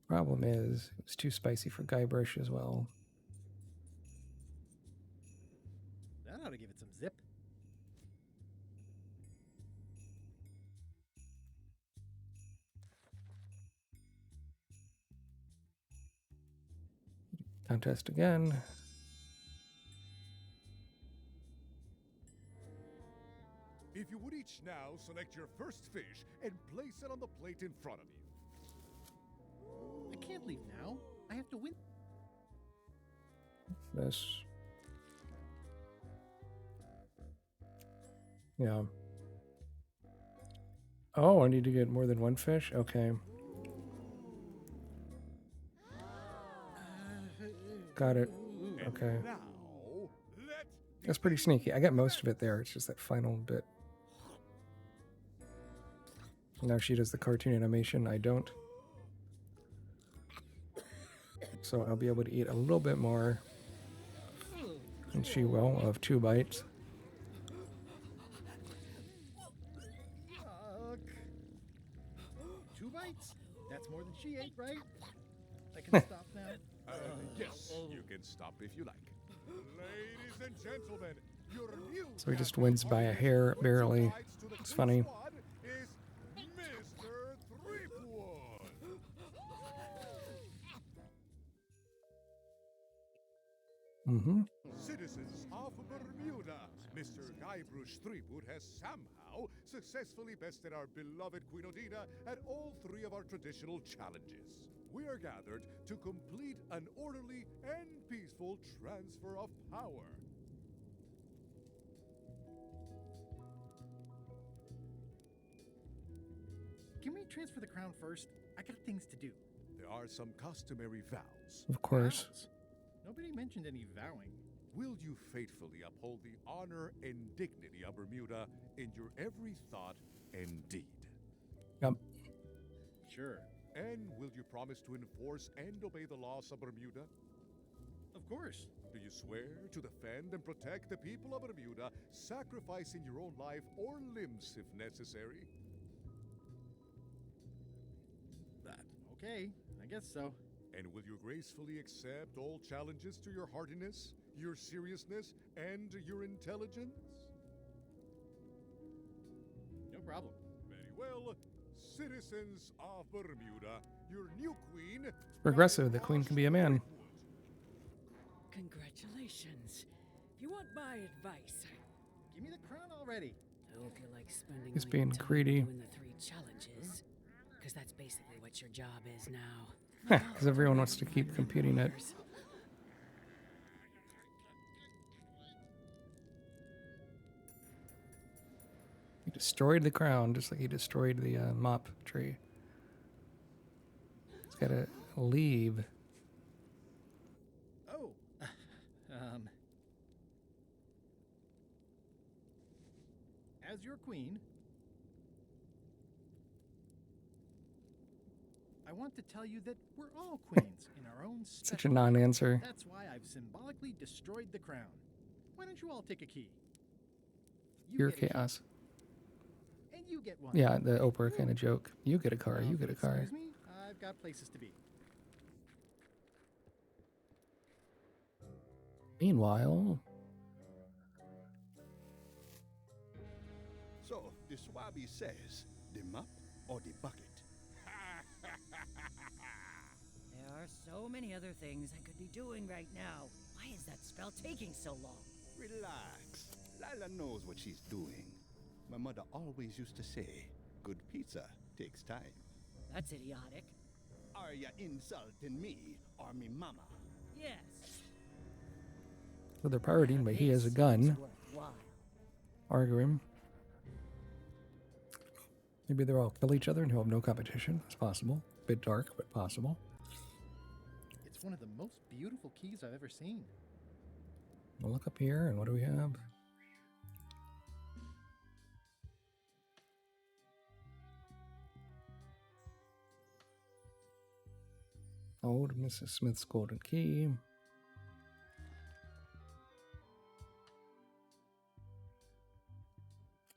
problem is it was too spicy for Guybrush as well. That ought to give it some zip. Contest again. If you would each now select your first fish and place it on the plate in front of you. I can't leave now. I have to win. This. Yeah. Oh, I need to get more than one fish? Okay. Got it. Okay. That's pretty sneaky. I got most of it there. It's just that final bit. Now she does the cartoon animation. I don't. So I'll be able to eat a little bit more. And she will, of 2 bites. Yuck. 2 bites? That's more than she ate, right? I can stop now? Yes, you can stop if you like. Ladies and gentlemen, your new So he just wins by a hair, barely. It's funny. is Mr. Threepwood. Mm-hmm. Citizens of Bermuda, Mr. Guybrush Threepwood has somehow successfully bested our beloved Queen Odina at all 3 of our traditional challenges. We are gathered to complete an orderly and peaceful transfer of power. Can we transfer the crown first? I got things to do. There are some customary vows. Of course. Vows? Nobody mentioned any vowing. Will you faithfully uphold the honor and dignity of Bermuda in your every thought and deed? Yep. Sure. And will you promise to enforce and obey the laws of Bermuda? Of course. Do you swear to defend and protect the people of Bermuda, sacrificing your own life or limbs if necessary? Okay, I guess so. And will you gracefully accept all challenges to your heartiness, your seriousness, and your intelligence? No problem. Very well. Citizens of Bermuda, your new queen... Progressive, the queen can be a man. Congratulations. If you want my advice... Give me the crown already. I hope you like spending He's all being your time greedy. doing the 3 challenges. Because that's basically what your job is now. Because everyone wants to keep competing it. He destroyed the crown just like he destroyed the mop tree. He's got to leave. Oh. As your queen, I want to tell you that we're all queens in our own special Such a non-answer. way. That's why I've symbolically destroyed the crown. Why don't you all take a key? You Pure get a key, chaos. and you get one. Yeah, the Oprah kind of joke. You get a car, you get a car. Excuse me? I've got places to be. Meanwhile, So, the Swabi says, the mop or the bucket? There are so many other things I could be doing right now. Why is that spell taking so long? Relax. Lila knows what she's doing. My mother always used to say, good pizza takes time. That's idiotic. Are you insulting me or me mama? Yes. so they're partying, but he has a gun. Worthwhile. Arguing. Maybe they'll all kill each other and he'll have no competition. It's possible. Bit dark, but possible. It's one of the most beautiful keys I've ever seen. We'll look up here, and what do we have? Old Mrs. Smith's golden key.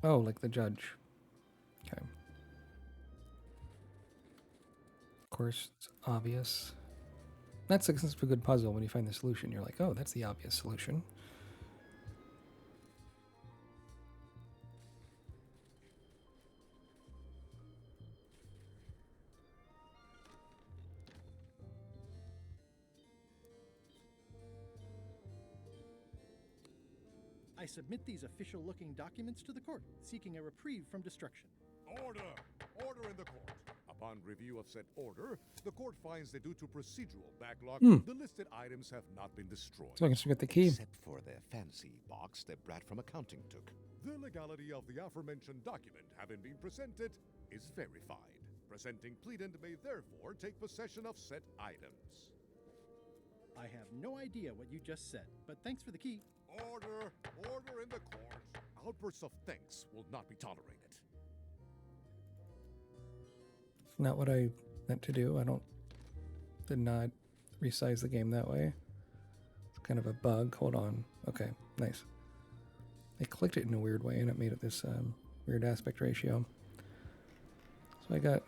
Oh, like the judge. Okay. Of course, it's obvious. That's a good puzzle when you find the solution. You're like, oh, that's the obvious solution. I submit these official-looking documents to the court, seeking a reprieve from destruction. Order! Order in the court. Upon review of said order, the court finds that due to procedural backlog, the listed items have not been destroyed. So I can still get the key. Except for the fancy box that Brad from accounting took. The legality of the aforementioned document having been presented is verified. Presenting pleadant may therefore take possession of said items. I have no idea what you just said, but thanks for the key. Order! Order in the court. Outbursts of thanks will not be tolerated. It's not what I meant to do. Did not resize the game that way. It's kind of a bug. Hold on. Okay, nice. I clicked it in a weird way and it made it this weird aspect ratio. So I got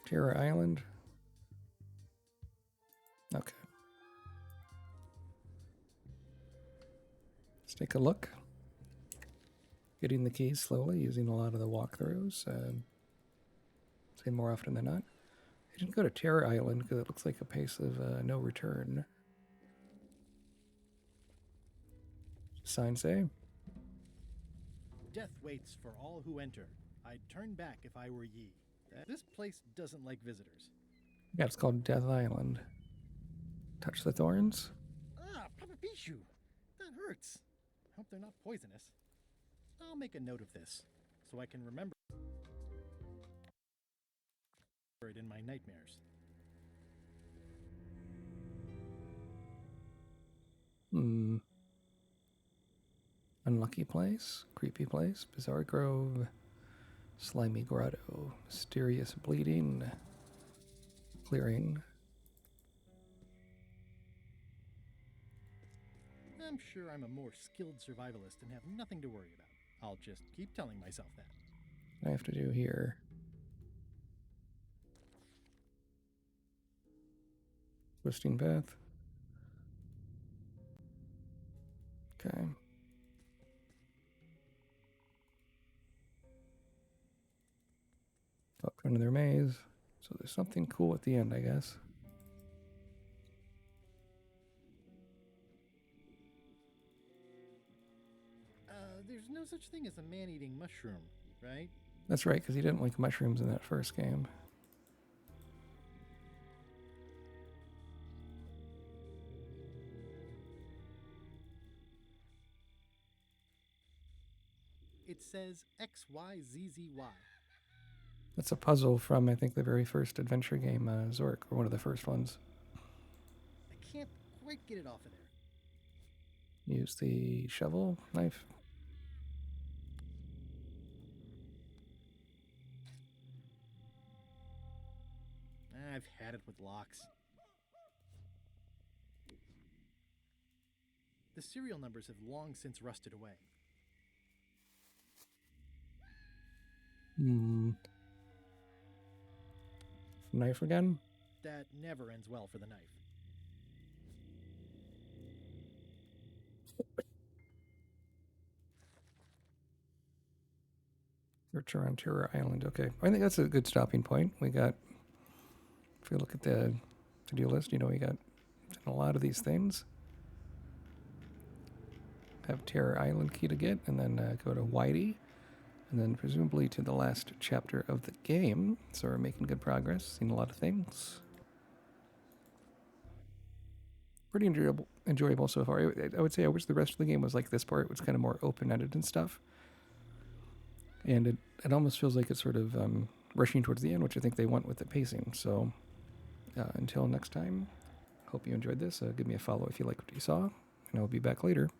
Terror Island. Okay. Let's take a look. Getting the keys slowly, using a lot of the walkthroughs. Say more often than not. I didn't go to Terror Island because it looks like a place of no return. Sign say? Death waits for all who enter. I'd turn back if I were ye. This place doesn't like visitors. Yeah, it's called Death Island. Touch the thorns? Ah, Papa Pichu! That hurts. Hope they're not poisonous. I'll make a note of this, so I can remember it in my nightmares. Unlucky place, creepy place, bizarre grove, slimy grotto, mysterious bleeding, clearing. I'm sure I'm a more skilled survivalist and have nothing to worry about. I'll just keep telling myself that. What I have to do here. Twisting path. Okay. Up into their maze. So there's something cool at the end, I guess. There's no such thing as a man-eating mushroom, right? That's right, because he didn't like mushrooms in that first game. It says XYZZY. That's a puzzle from, I think, the very first adventure game, Zork, or one of the first ones. I can't quite get it off of there. Use the shovel knife. I've had it with locks. The serial numbers have long since rusted away. Knife again? That never ends well for the knife. Search around Terror Island. Okay. I think that's a good stopping point. We got, if you look at the to-do list, we got a lot of these things. Have Terror Island key to get, and then go to Whitey, and then presumably to the last chapter of the game. So we're making good progress, seeing a lot of things. Pretty enjoyable so far. I would say I wish the rest of the game was like this part. It was kind of more open-ended and stuff. And it almost feels like it's sort of rushing towards the end, which I think they want with the pacing. So until next time, hope you enjoyed this. Give me a follow if you like what you saw, and I'll be back later.